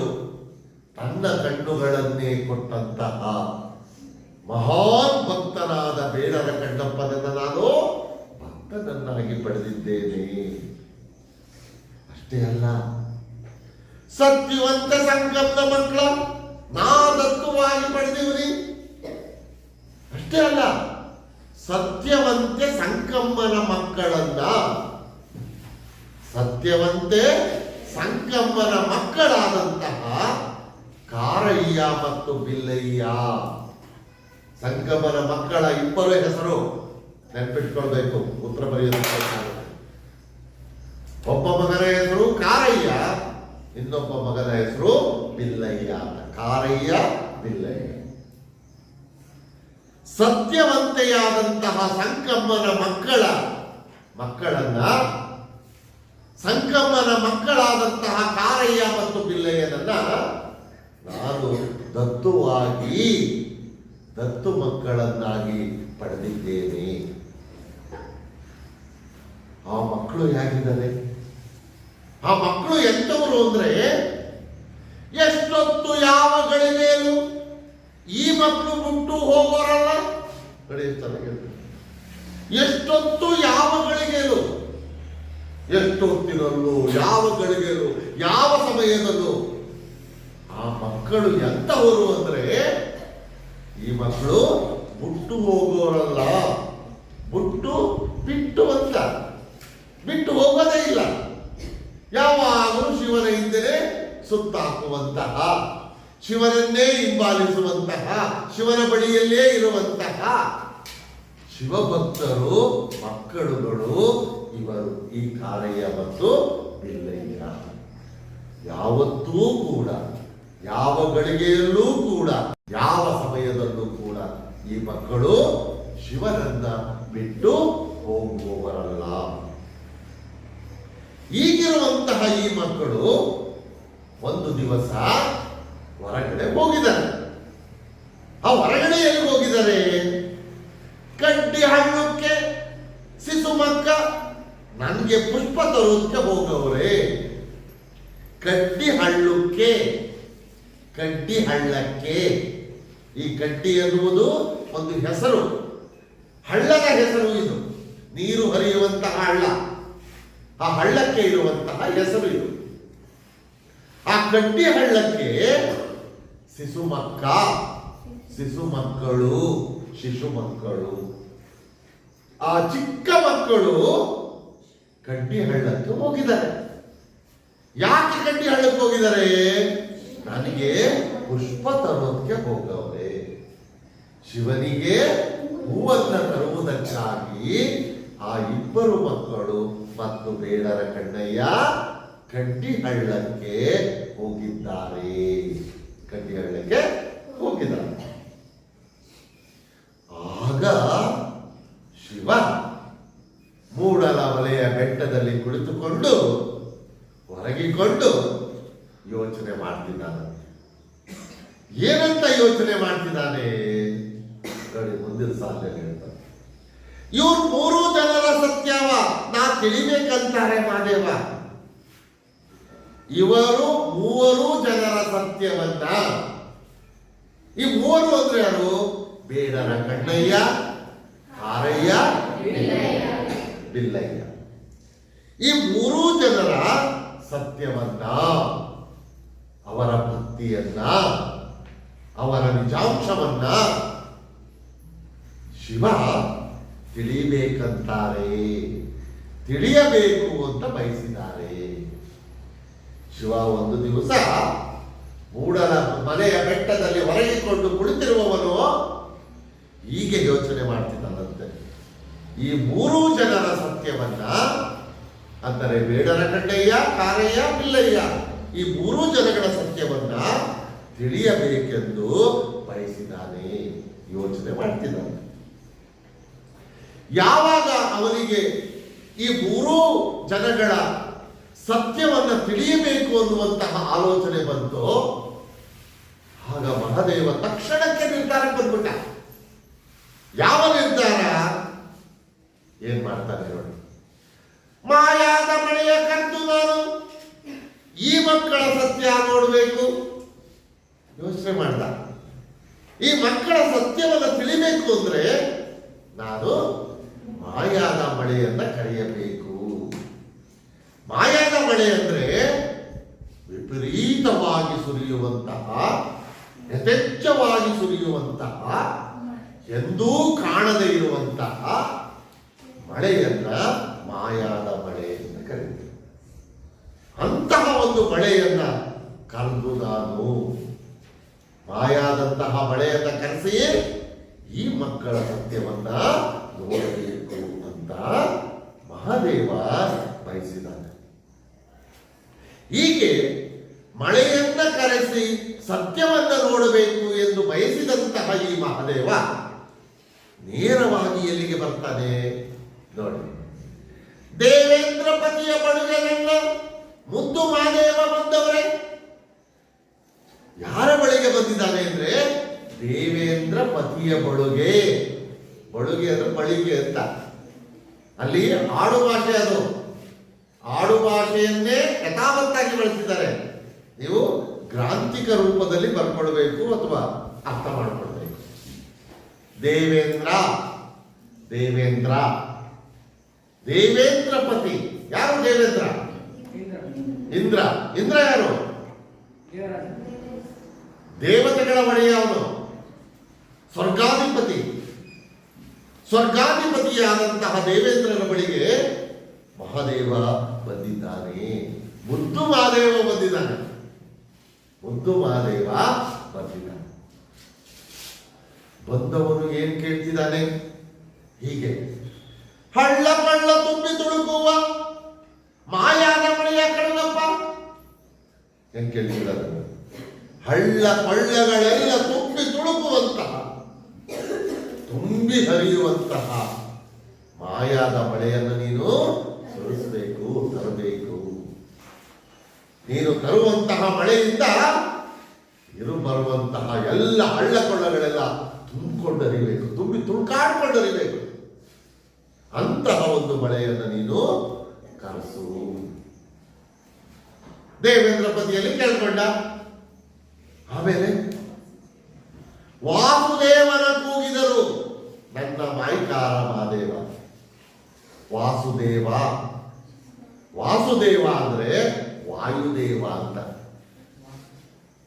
ತನ್ನ ಕಣ್ಣುಗಳನ್ನೇ ಕೊಟ್ಟಂತಹ ಮಹಾನ್ ಭಕ್ತನಾದ ಬೇಡರ ಕಣ್ಣಪ್ಪನನ್ನ ನಾನು ಭಕ್ತನನ್ನಾಗಿ ಪಡೆದಿದ್ದೇನೆ. ಅಷ್ಟೇ ಅಲ್ಲ, ಸತ್ಯವಂತ ಸಂಗಮದ ಮಕ್ಕಳ ನಾ ದತ್ತುವಾಗಿ ಪಡೆದಿವ್ರಿ. ಅಷ್ಟೇ ಅಲ್ಲ, ಸತ್ಯವಂತೆ ಸಂಕಮ್ಮನ ಮಕ್ಕಳನ್ನ, ಸತ್ಯವಂತೆ ಸಂಕಮ್ಮನ ಮಕ್ಕಳಾದಂತಹ ಕಾರಯ್ಯ ಮತ್ತು ಬಿಲ್ಲಯ್ಯ. ಸಂಕಮ್ಮನ ಮಕ್ಕಳ ಇಬ್ಬರು ಹೆಸರು ನೆನಪಿಟ್ಕೊಳ್ಬೇಕು, ಉತ್ತರ ಬರೆಯೋದಕ್ಕೆ. ಒಬ್ಬ ಮಗನ ಹೆಸರು ಕಾರಯ್ಯ, ಇನ್ನೊಬ್ಬ ಮಗನ ಹೆಸರು ಬಿಲ್ಲಯ್ಯ ಅಂತ. ಕಾರಯ್ಯ ಬಿಲ್ಲಯ್ಯ. ಸತ್ಯವಂತೆಯಾದಂತಹ ಸಂಕಮ್ಮನ ಮಕ್ಕಳನ್ನ, ಸಂಕಮ್ಮನ ಮಕ್ಕಳಾದಂತಹ ಕಾರಯ್ಯ ಮತ್ತು ಬಿಲ್ಲಯ್ಯನನ್ನ ನಾನು ದತ್ತು ಮಕ್ಕಳನ್ನಾಗಿ ಪಡೆದಿದ್ದೇನೆ. ಆ ಮಕ್ಕಳು ಹೇಗಿದ್ದಾರೆ? ಆ ಮಕ್ಕಳು ಎಂತವರು ಅಂದ್ರೆ, ಎಷ್ಟೊತ್ತು ಯಾವ ಗಳಿಗೆಯಲು ಈ ಮಕ್ಕಳು ಬಿಟ್ಟು ಹೋಗೋರಲ್ಲ. ಎಷ್ಟೊತ್ತು ಯಾವ ಗಳಿಗೆಯಲು, ಎಷ್ಟೊತ್ತಿನಲ್ಲೂ ಯಾವ ಗಳಿಗೆಯಲು ಯಾವ ಸಮಯದಲ್ಲೂ ಆ ಮಕ್ಕಳು ಎಂತವರು ಅಂದ್ರೆ, ಈ ಮಕ್ಕಳು ಬಿಟ್ಟು ಹೋಗೋರಲ್ಲ, ಬಿಟ್ಟು ಹೋಗೋದೇ ಇಲ್ಲ. ಯಾವಾಗಲೂ ಶಿವನ ಹಿಂದೆ ಸುತ್ತಾಕುವಂತಹ, ಶಿವನನ್ನೇ ಹಿಂಬಾಲಿಸುವಂತಹ, ಶಿವನ ಬಳಿಯಲ್ಲೇ ಇರುವಂತಹ ಶಿವಭಕ್ತರು ಮಕ್ಕಳುಗಳು ಇವರು, ಈ ಕಾರಯ್ಯ ಮತ್ತು ಬಿಲ್ಲಯ್ಯ. ಯಾವತ್ತೂ ಕೂಡ, ಯಾವ ಗಳಿಗೆಯಲ್ಲೂ ಕೂಡ, ಯಾವ ಸಮಯದಲ್ಲೂ ಕೂಡ ಈ ಮಕ್ಕಳು ಶಿವನನ್ನ ಬಿಟ್ಟು ಹೋಗುವವರಲ್ಲ. ಈಗಿರುವಂತಹ ಈ ಮಕ್ಕಳು ಒಂದು ದಿವಸ ಹೊರಗಡೆ ಹೋಗಿದ್ದಾರೆ. ಆ ಹೊರಗಡೆ ಎಲ್ಲಿ ಹೋಗಿದ್ದಾರೆ? ಕಡ್ಡಿ ಹಣ್ಣಕ್ಕೆ ಸಿಸುಮಕ್ಕ ನನಗೆ ಪುಷ್ಪ ತರೋದಕ್ಕೆ ಹೋಗವ್ರೆ. ಕಡ್ಡಿ ಹಳ್ಳಕ್ಕೆ ಈ ಕಟ್ಟಿ ಎನ್ನುವುದು ಒಂದು ಹೆಸರು, ಹಳ್ಳದ ಹೆಸರು. ಇದು ನೀರು ಹರಿಯುವಂತಹ ಹಳ್ಳ, ಆ ಹಳ್ಳಕ್ಕೆ ಇರುವಂತಹ ಹೆಸರು ಇದು. ಆ ಕಟ್ಟಿ ಹಳ್ಳಕ್ಕೆ ಶಿಶುಮಕ್ಕ, ಶಿಶು ಮಕ್ಕಳು, ಶಿಶು ಮಕ್ಕಳು, ಆ ಚಿಕ್ಕ ಮಕ್ಕಳು ಕಡ್ಡಿ ಹಳ್ಳಕ್ಕೆ ಹೋಗಿದ್ದಾರೆ. ಯಾಕೆ ಕಡ್ಡಿ ಹಳ್ಳಕ್ಕೆ ಹೋಗಿದ್ದಾರೆ? ನನಗೆ ಪುಷ್ಪ ತರೋದಕ್ಕೆ ಹೋಗವ್ರೆ. ಶಿವನಿಗೆ ಹೂವನ್ನ ತರುವುದಕ್ಕಾಗಿ ಆ ಇಬ್ಬರು ಮಕ್ಕಳು ಮತ್ತು ಬೇಡರ ಕಣ್ಣಯ್ಯ ಕಡ್ಡಿ ಹಳ್ಳಕ್ಕೆ ಹೋಗಿದ್ದಾರೆ. ಕಡ್ಡಿ ಹಳ್ಳಕ್ಕೆ ಹೋಗಿದ್ದಾರೆ. ಆಗ ಶಿವ ಮೂಡಲಮಲೆಯ ಬೆಟ್ಟದಲ್ಲಿ ಕುಳಿತುಕೊಂಡು ಹೊರಗಿಕೊಂಡು ಯೋಚನೆ ಮಾಡ್ತಿದ್ದಾನೆ. ಏನಂತ ಯೋಚನೆ ಮಾಡ್ತಿದ್ದಾನೆ ನೋಡಿ, ಮುಂದಿನ ಸಾಲಿನಲ್ಲಿ ಹೇಳ್ತಾರೆ. ಇವ್ರು 3 ಜನರ ಸತ್ಯವ ನಾ ತಿಳಿಬೇಕಂತಾರೆ ಮಹಾದೇವ. ಇವರು 3 ಜನರ ಸತ್ಯವನ್ನ, ಈ 3 ಅಂದ್ರೆ ಯಾರು? ಬೇಡರ ಕಣ್ಣಯ್ಯ, ಕಾರಯ್ಯ, ಬಿಲ್ಲಯ್ಯ. ಈ 3 ಜನರ ಸತ್ಯವನ್ನ, ಅವರ ಭಕ್ತಿಯನ್ನ, ಅವರ ನಿಜಾಂಶವನ್ನ ಶಿವ ತಿಳಿಬೇಕಂತಾರೆ, ತಿಳಿಯಬೇಕು ಅಂತ ಬಯಸಿದ್ದಾರೆ. ಶಿವ ಒಂದು ದಿವಸ ಮೂಡಲ ಮನೆಯ ಬೆಟ್ಟದಲ್ಲಿ ಹೊರಗಿಕೊಂಡು ಕುಳಿತಿರುವವನು ಹೀಗೆ ಯೋಚನೆ ಮಾಡ್ತಿದ್ದಾನಂತೆ. ಈ 3 ಜನರ ಸತ್ಯವನ್ನ, ಅಂದರೆ ಬೇಡರ ಕಣ್ಣಯ್ಯ, ಕಾರಯ್ಯ, ಬಿಲ್ಲಯ್ಯ, ಈ 3 ಜನಗಳ ಸತ್ಯವನ್ನ ತಿಳಿಯಬೇಕೆಂದು ಬಯಸಿದ್ದಾನೆ, ಯೋಚನೆ ಮಾಡ್ತಿದ್ದಾನೆ. ಯಾವಾಗ ಅವನಿಗೆ ಈ 3 ಜನಗಳ ಸತ್ಯವನ್ನ ತಿಳಿಯಬೇಕು ಅನ್ನುವಂತಹ ಆಲೋಚನೆ ಬಂತು, ಆಗ ಮಹಾದೇವ ತಕ್ಷಣಕ್ಕೆ ನಿರ್ಧಾರ ಬಂದ್ಬಿಟ್ಟ. ಯಾವ ನಿರ್ಧಾರ? ಏನ್ ಮಾಡ್ತಾನೆ ನೋಡಿ. ಮಾಯಾದ ಮಳೆಯ ಕದ್ದು ನಾನು ಈ ಮಕ್ಕಳ ಸತ್ಯ ನೋಡಬೇಕು. ಯೋಚನೆ ಮಾಡ್ದ, ಈ ಮಕ್ಕಳ ಸತ್ಯವನ್ನು ತಿಳಿಬೇಕು ಅಂದ್ರೆ ನಾನು ಮಾಯಾದ ಮಳೆಯನ್ನ ಕರೆಯಬೇಕು. ಮಾಯಾದ ಮಳೆ ಅಂದ್ರೆ ವಿಪರೀತವಾಗಿ ಸುರಿಯುವಂತಹ, ಯಥೇಚ್ಛವಾಗಿ ಸುರಿಯುವಂತಹ, ಎಂದೂ ಕಾಣದೇ ಇರುವಂತಹ ಮಳೆಯನ್ನ ಮಾಯಾದ ಮಳೆ ಎಂದು ಕರೀತಾರೆ. ಅಂತಹ ಒಂದು ಮಳೆಯನ್ನ ಕರೆದು ನಾನು ಮಾಯಾದಂತಹ ಮಳೆಯನ್ನ ಕರೆಸಿ ಈ ಮಕ್ಕಳ ಸತ್ಯವನ್ನ ನೋಡಬೇಕು ಅಂತ ಮಹಾದೇವ ಬಯಸಿದ್ದಾನೆ. ಹೀಗೆ ಮಳೆಯನ್ನ ಕರೆಸಿ ಸತ್ಯವನ್ನ ನೋಡಬೇಕು ಎಂದು ಬಯಸಿದಂತಹ ಈ ಮಹಾದೇವ ನೇರವಾಗಿ ಎಲ್ಲಿಗೆ ಬರ್ತಾನೆ ನೋಡಿ. ದೇವೇಂದ್ರ ಪತಿಯ ಬಳುಗೆಯನ್ನ ಮುದ್ದು ಮಹಾದೇವ ಬಂದವರೇ. ಯಾರ ಬಳಿಗೆ ಬಂದಿದ್ದಾನೆ ಅಂದ್ರೆ ದೇವೇಂದ್ರ ಪತಿಯ ಬಳುಗೆ. ಬಳುಗೆ ಅಂದ್ರೆ ಬಳಿಗೆ ಅಂತ, ಅಲ್ಲಿ ಆಡು ಭಾಷೆ, ಅದು ಆಡು ಭಾಷೆಯನ್ನೇ ಯಥಾವತ್ತಾಗಿ ಬಳಸಿದ್ದಾರೆ. ನೀವು ಗ್ರಾಂಥಿಕ ರೂಪದಲ್ಲಿ ಬರ್ಕೊಳ್ಬೇಕು ಅಥವಾ ಅರ್ಥ ಮಾಡ್ಕೊಳ್ಬೇಕು. ದೇವೇಂದ್ರ, ದೇವೇಂದ್ರ, ದೇವೇಂದ್ರ ಪತಿ. ಯಾರು ದೇವೇಂದ್ರ? ಇಂದ್ರ. ಇಂದ್ರ ಯಾರು? ದೇವತೆಗಳ ಒಡೆಯ ಅವನು, ಸ್ವರ್ಗಾಧಿಪತಿ. ಸ್ವರ್ಗಾಧಿಪತಿಯಾದಂತಹ ದೇವೇಂದ್ರನ ಬಳಿಗೆ ಮಹಾದೇವ ಬಂದಿದ್ದಾನೆ. ಮುದ್ದು ಮಹಾದೇವ ಬಂದಿದ್ದಾನೆ. ಮುದ್ದು ಮಹಾದೇವ ಬಂದಿದ್ದಾನೆ. ಬಂದವನು ಏನ್ ಕೇಳ್ತಿದ್ದಾನೆ? ಹೀಗೆ, ಹಳ್ಳ ಪಳ್ಳ ತುಂಬಿ ತುಳುಕುವ ಮಾಯಾದ ಮಳೆಯ ಕಣ್ಣಪ್ಪ. ಏನ್ ಕೇಳ್ತಿದ್ದಾನೆ? ಹಳ್ಳ ಪಳ್ಳಗಳೆಲ್ಲ ತುಂಬಿ ತುಳುಕುವಂತಹ, ತುಂಬಿ ಹರಿಯುವಂತಹ ಮಾಯಾದ ಮಳೆಯನ್ನು ನೀನು ಸುರಿಸಬೇಕು, ತರಬೇಕು. ನೀನು ತರುವಂತಹ ಮಳೆಯಿಂದ ಇರು ಬರುವಂತಹ ಎಲ್ಲ ಹಳ್ಳ ಕೊಳ್ಳಗಳೆಲ್ಲ ತುಂಬಿಕೊಂಡರಿಬೇಕು, ತುಂಬಿ ತುಳ್ಕಾಡ್ಕೊಂಡರಿಬೇಕು. ಅಂತಹ ಒಂದು ಮಳೆಯನ್ನು ನೀನು ಕರೆಸು. ದೇವೇಂದ್ರ ಪತಿಯಲ್ಲಿ ಕೇಳ್ಕೊಂಡ. ಆಮೇಲೆ ವಾಸುದೇವ. ವಾಸುದೇವ ಅಂದ್ರೆ ವಾಯುದೇವ ಅಂತ.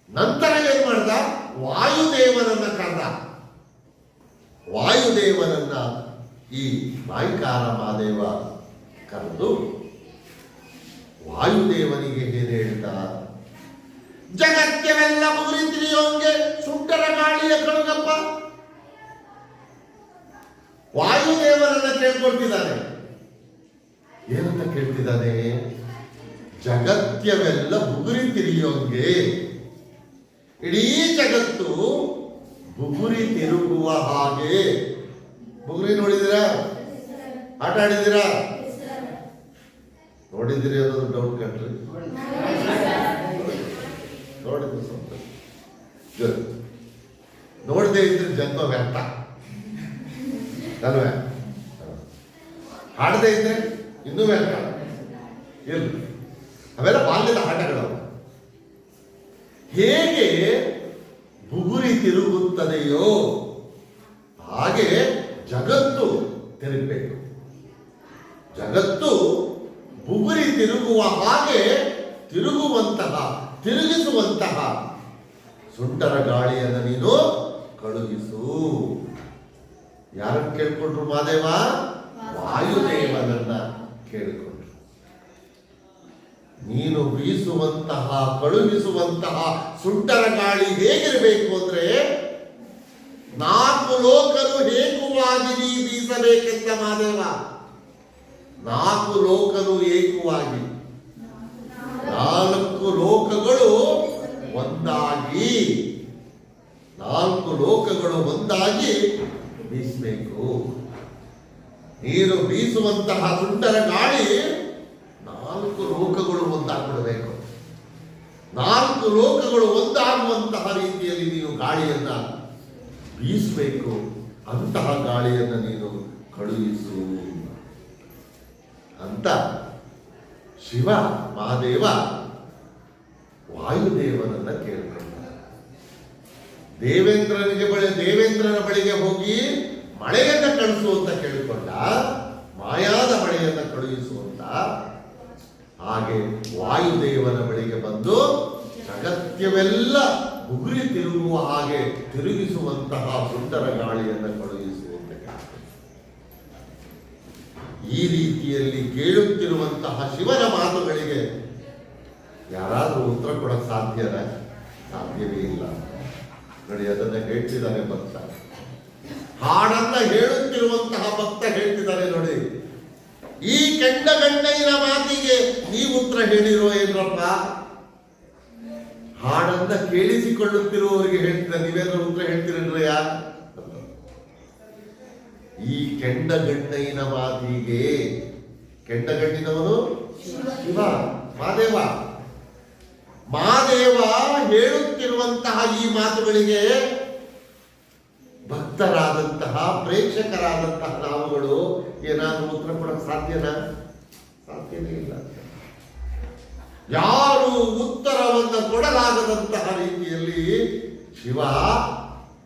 ನಂತರ ಏನ್ ಮಾಡ್ದ? ವಾಯುದೇವನನ್ನ ಕರೆದ. ವಾಯುದೇವನನ್ನ ಈ ನಾಯಿಕಾರ ಮಹಾದೇವ ಕರೆದು ವಾಯುದೇವನಿಗೆ ಏನು ಹೇಳ್ದ? ಜಗತ್ಯವೆಲ್ಲ ಮುರಿ ತಿಳಿಯೋಂಗೆ ಸುಂಟರ ಗಾಳಿಯ ಕಳುಗಪ್ಪ. ವಾಯುದೇವನನ್ನ ಕೇಳ್ಕೊಳ್ತಿದ್ದಾನೆ. ಏನಂತ ಕೇಳ್ತಿದ್ದಾನೆ? ಜಗತ್ಯವೆಲ್ಲ ಬುಗುರಿ ತಿರುಯೋಂಗೆ, ಇಡೀ ಜಗತ್ತು ಬುಗುರಿ ತಿರುಗುವ ಹಾಗೆ. ಬುಗುರಿ ನೋಡಿದಿರಾ? ಆಟ ಆಡಿದಿರಾ? ನೋಡಿದಿರಿ ಅನ್ನೋದು ಡೌಟ್ ಕಂಡ್ರಿ? ನೋಡಿದ್ರು ಸ್ವಲ್ಪ ನೋಡದೆ ಇದ್ರೆ ಜನ್ಮ ವ್ಯರ್ಥ ಅಲ್ವೇ? ಹಾಡದೆ ಇದ್ರೆ ಇನ್ನೂ ವ್ಯರ್ಥ. ಇಲ್ಲ, ಅವೆಲ್ಲ ಬಾಲ್ಯದ ಆಟಗಳು. ಹೇಗೆ ಬುಗುರಿ ತಿರುಗುತ್ತದೆಯೋ ಹಾಗೆ ಜಗತ್ತು ತಿರುಗಬೇಕು. ಜಗತ್ತು ಬುಗುರಿ ತಿರುಗುವ ಹಾಗೆ ತಿರುಗಿಸುವಂತಹ ಸುಂಟರ ಗಾಳಿಯನ್ನು ನೀನು ಕಳುಹಿಸು. ಯಾರನ್ನು ಕೇಳ್ಕೊಂಡ್ರು ಮಹಾದೇವ? ವಾಯುದೇವನನ್ನ ಕೇಳಿಕೊಂಡ್ರು. ನೀನು ಬೀಸುವಂತಹ ಕಳುಹಿಸುವಂತಹ ಸುಂಟರ ಗಾಳಿ ಹೇಗಿರಬೇಕು ಅಂದ್ರೆ, 4 ಲೋಕರು ಏಕವಾಗಿ ನೀ ಬೀಸಬೇಕೆಂದ ಮಹಾದೇವ. 4 ಲೋಕರು ಏಕವಾಗಿ, 4 ಲೋಕಗಳು ಒಂದಾಗಿ, 4 ಲೋಕಗಳು ಒಂದಾಗಿ ಬೀಸಬೇಕು. ನೀನು ಬೀಸುವಂತಹ ಸುಂಟರ ಗಾಳಿ 4 ಲೋಕಗಳು ಒಂದಾಗ್ಬಿಡಬೇಕು. 4 ಲೋಕಗಳು ಒಂದಾಗುವಂತಹ ರೀತಿಯಲ್ಲಿ ನೀನು ಗಾಳಿಯನ್ನ ಬೀಸಬೇಕು. ಅಂತಹ ಗಾಳಿಯನ್ನು ನೀನು ಕಳುಹಿಸು ಅಂತ ಶಿವ ಮಹಾದೇವ ವಾಯುದೇವನನ್ನ ಕೇಳ್ಕೊಂಡ. ದೇವೇಂದ್ರನ ಬಳಿಗೆ ಹೋಗಿ ಮಳೆಯನ್ನ ಕಳಿಸು ಅಂತ ಕೇಳಿಕೊಂಡ, ಮಾಯಾದ ಮಳೆಯನ್ನ ಕಳುಹಿಸುವಂತ. ಹಾಗೆ ವಾಯುದೇವನ ಬಳಿಗೆ ಬಂದು ಜಗತ್ಯವೆಲ್ಲ ಬುಗುರಿ ತಿರುಗುವ ಹಾಗೆ ತಿರುಗಿಸುವಂತಹ ಸುಂದರ ಗಾಳಿಯನ್ನು ಕಳುಹಿಸುವಂತ. ಈ ರೀತಿಯಲ್ಲಿ ಕೇಳುತ್ತಿರುವಂತಹ ಶಿವನ ಮಾತುಗಳಿಗೆ ಯಾರಾದರೂ ಉತ್ತರ ಕೊಡಕ್ಕೆ ಸಾಧ್ಯವೇ ಇಲ್ಲ. ನೋಡಿ, ಅದನ್ನ ಹೇಳ್ತಿದ್ದಾನೆ ಭಕ್ತ. ಹಾಡನ್ನ ಹೇಳುತ್ತಿರುವಂತಹ ಭಕ್ತ ಹೇಳ್ತಿದ್ದಾನೆ ನೋಡಿ, ಈ ಕೆಂಡ ಗಂಡೈನ ಮಾತಿಗೆ ನೀವು ಉತ್ತರ ಹೇಳಿರೋ ಏನ್ರಪ್ಪ? ಹಾಡನ್ನ ಕೇಳಿಸಿಕೊಳ್ಳುತ್ತಿರುವವರಿಗೆ ಹೇಳ್ತಿದ್ದ, ನೀವೇನಾದ್ರು ಉತ್ತರ ಹೇಳ್ತೀರನ್ರಯ್ಯ? ಈ ಕೆಂಡ ಗಂಡೈನ ಮಾತಿಗೆ, ಕೆಂಡಗಂಡಿನವನು ಶಿವ ಮಹಾದೇವ. ಮಹಾದೇವ ಹೇಳುತ್ತಿರುವಂತಹ ಈ ಮಾತುಗಳಿಗೆ ಭಕ್ತರಾದಂತಹ ಪ್ರೇಕ್ಷಕರಾದಂತಹ ನಾವುಗಳು ಏನಾದರೂ ಉತ್ತರ ಕೊಡಕ್ಕೆ ಸಾಧ್ಯನಾ? ಸಾಧ್ಯವೇ ಇಲ್ಲ. ಯಾರು ಉತ್ತರವನ್ನು ಕೊಡಲಾಗದಂತಹ ರೀತಿಯಲ್ಲಿ ಶಿವ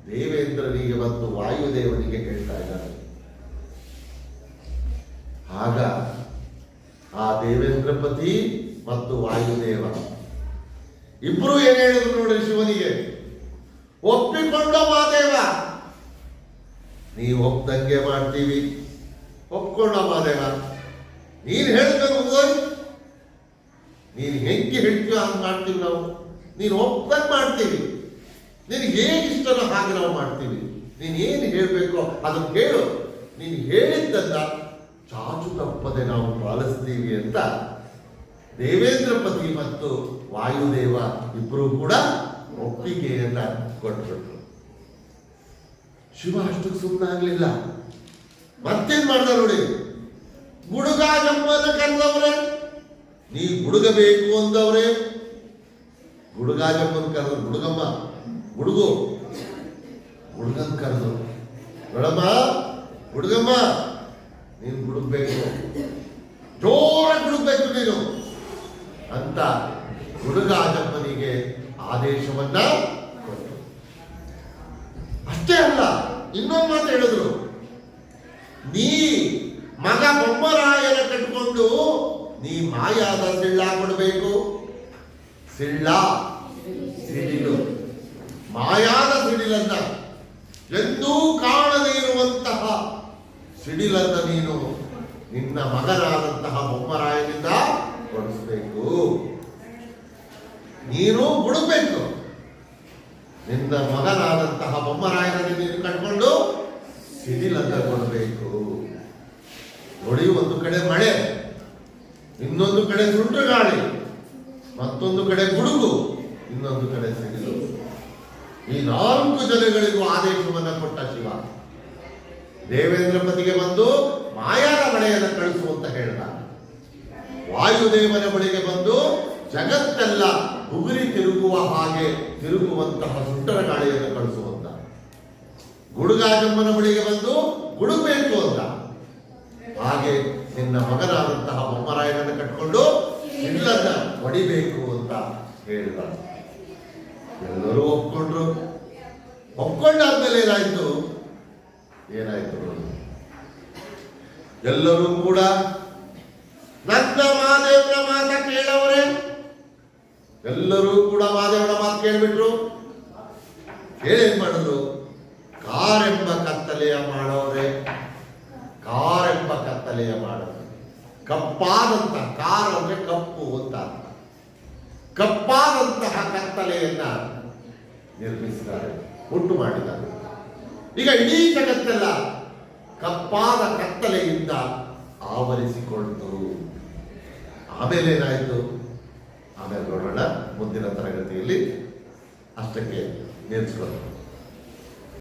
ದೇವೇಂದ್ರನಿಗೆ ಮತ್ತು ವಾಯುದೇವನಿಗೆ ಹೇಳ್ತಾ ಇದ್ದಾರೆ. ಆಗ ಆ ದೇವೇಂದ್ರಪತಿ ಮತ್ತು ವಾಯುದೇವ ಇಬ್ರು ಏನ್ ಹೇಳಿದ್ರು ನೋಡಿ ಶಿವನಿಗೆ? ಒಪ್ಪಿಕೊಂಡ ಮಹಾದೇವ, ನೀವು ಒಪ್ಪದಂಗೆ ಮಾಡ್ತೀವಿ. ಒಪ್ಕೊಂಡ ಮಹಾದೇವ, ನೀನ್ ಹೇಳ್ಬೇಕು, ನೀನು ಹೆಂಗೆ ಹೇಳ್ತೀವ ಹಂಗೆ ಮಾಡ್ತೀವಿ ನಾವು. ನೀನು ಒಪ್ಪದಂಗೆ ಮಾಡ್ತೀವಿ, ನಿನಗೆ ಹೇಗೆ ಇಷ್ಟನೋ ಹಾಗೆ ನಾವು ಮಾಡ್ತೀವಿ. ನೀನು ಏನು ಹೇಳಬೇಕೋ ಅದನ್ನು ಹೇಳು, ನೀನು ಹೇಳಿದ್ದನ್ನ ಚಾಚು ತಪ್ಪದೆ ನಾವು ಪಾಲಿಸ್ತೀವಿ ಅಂತ ದೇವೇಂದ್ರಪತಿ ಮತ್ತು ವಾಯುದೇವ ಇಬ್ಬರು ಕೂಡ ಒಪ್ಪಿಗೆಯನ್ನ ಕೊಟ್ಟರು. ಶಿವ ಅಷ್ಟಕ್ಕೆ ಸುಮ್ಮನಾಗ್ಲಿಲ್ಲ. ಮತ್ತೇನ್ ಮಾಡ್ದ ನೋಡಿ, ಗುಡುಗಾಜಮ್ಮನ ಕರೆದವ್ರೆ. ನೀ ಗುಡುಗಬೇಕು ಅಂದವ್ರೆ. ಗುಡುಗಾಜಮ್ಮನ ಕರೆದ್ರು. ಗುಡುಗಮ್ಮ, ಗುಡುಗನ್ ಕರೆದ್ರು. ನೋಡಮ್ಮ, ಗುಡುಗಮ್ಮ, ನೀನು ಗುಡುಗ್ಬೇಕು, ಜೋರಾಗಿ ಗುಡುಗ್ಬೇಕು ನೀನು ಅಂತ ಗುಡುಗಾಜಮ್ಮನಿಗೆ ಆದೇಶವನ್ನ ಕೊಟ್ಟರು. ಅಷ್ಟೇ ಅಲ್ಲ, ಇನ್ನೊಂದು ಮಾತು ಹೇಳಿದ್ರು. ನೀ ಮಗ ಬೊಮ್ಮರಾಯನ ನೀ ಮಾಯಾದ ಸಿಳ್ಳ ಕೊಡಬೇಕು. ಸಿಡಿಲು ಮಾಯಾದ ಸಿಡಿಲನ್ನ, ಎಂದೂ ಕಾಣದೇ ಇರುವಂತಹ ಸಿಡಿಲನ್ನ ನೀನು ನಿನ್ನ ಮಗನಾದಂತಹ ಬೊಮ್ಮರಾಯನಿಂದ ಕೊಡಿಸ್ಬೇಕು. ನೀನು ಬಿಡಬೇಕು. ನಿನ್ನ ಮಗನಾದಂತಹ ಬೊಮ್ಮರಾಯನಲ್ಲಿ ನೀನು ಕಟ್ಕೊಂಡು ಸಿಡಿಲನ್ನ ಕೊಡಬೇಕು. ನೋಡಿ, ಒಂದು ಕಡೆ ಮಳೆ, ಇನ್ನೊಂದು ಕಡೆ ಸುಂಟು ಗಾಳಿ, ಮತ್ತೊಂದು ಕಡೆ ಗುಡುಗು, ಇನ್ನೊಂದು ಕಡೆ ಸಿಡಿಲು. ಈ 4 ಜನಗಳಿಗೂ ಆದೇಶವನ್ನು ಕೊಟ್ಟ ಶಿವ ದೇವೇಂದ್ರಪತಿಗೆ ಬಂದು ಮಾಯಾದ ಮಳೆಯನ್ನು ಕಳಿಸು ಅಂತ ಹೇಳ್ದ. ವಾಯುದೇವನ ಬಳಿಗೆ ಬಂದು ಜಗತ್ತೆಲ್ಲ ಉಗುರಿ ತಿರುಗುವ ಹಾಗೆ ತಿರುಗುವಂತಹ ಸುಂಟರ ಗಾಳಿಯನ್ನು ಕಳಿಸುವಂತ. ಗುಡುಗಾಜಮ್ಮನ ಬಳಿಗೆ ಬಂದು ಗುಡುಗಬೇಕು ಅಂತ. ಹಾಗೆ ನಿನ್ನ ಮಗನಾದಂತಹ ಬೊಮ್ಮರಾಯನನ್ನು ಕಟ್ಕೊಂಡು ಸಿಡಿಲನ್ನ ಹೊಡಿಬೇಕು ಅಂತ ಹೇಳಿದ. ಎಲ್ಲರೂ ಒಪ್ಕೊಂಡ್ರು. ಒಪ್ಕೊಂಡಾದ್ಮೇಲೆ ಏನಾಯ್ತು ನೋಡಿ, ಎಲ್ಲರೂ ಕೂಡ ನನ್ನ ಮಹಾದೇವನ ಮಾತ ಕೇಳವರೇ, ಎಲ್ಲರೂ ಕೂಡ ಮಹಾದೇವನ ಮಾತು ಕೇಳ್ಬಿಟ್ರು. ಏನ್ ಮಾಡಿದ್ರು? ಕಾರೆಂಬ ಕತ್ತಲೆಯ ಮಾಡೋರೆ, ಕಾರೆಂಬ ಕತ್ತಲೆಯ ಮಾಡೋರೆ. ಕಪ್ಪಾದಂತ, ಕಾರ್ ಅಂದ್ರೆ ಕಪ್ಪು ಅಂತ, ಕಪ್ಪಾದಂತಹ ಕತ್ತಲೆಯನ್ನ ನಿರ್ಮಿಸಿದ್ದಾರೆ, ಉಂಟು ಮಾಡಿದ್ದಾರೆ. ಈಗ ಇಡೀ ಜಗತ್ತೆಲ್ಲ ಕಪ್ಪಾದ ಕತ್ತಲೆಯಿಂದ ಆವರಿಸಿಕೊಳ್ತು. ಆಮೇಲೆ ಏನಾಯಿತು? ಆಮೇಲೆ ನೋಡೋಣ ಮುಂದಿನ ತರಗತಿಯಲ್ಲಿ. ಅಷ್ಟಕ್ಕೆ ನಿಲ್ಲಿಸ್ಕೊಳ್ಳೋಣ.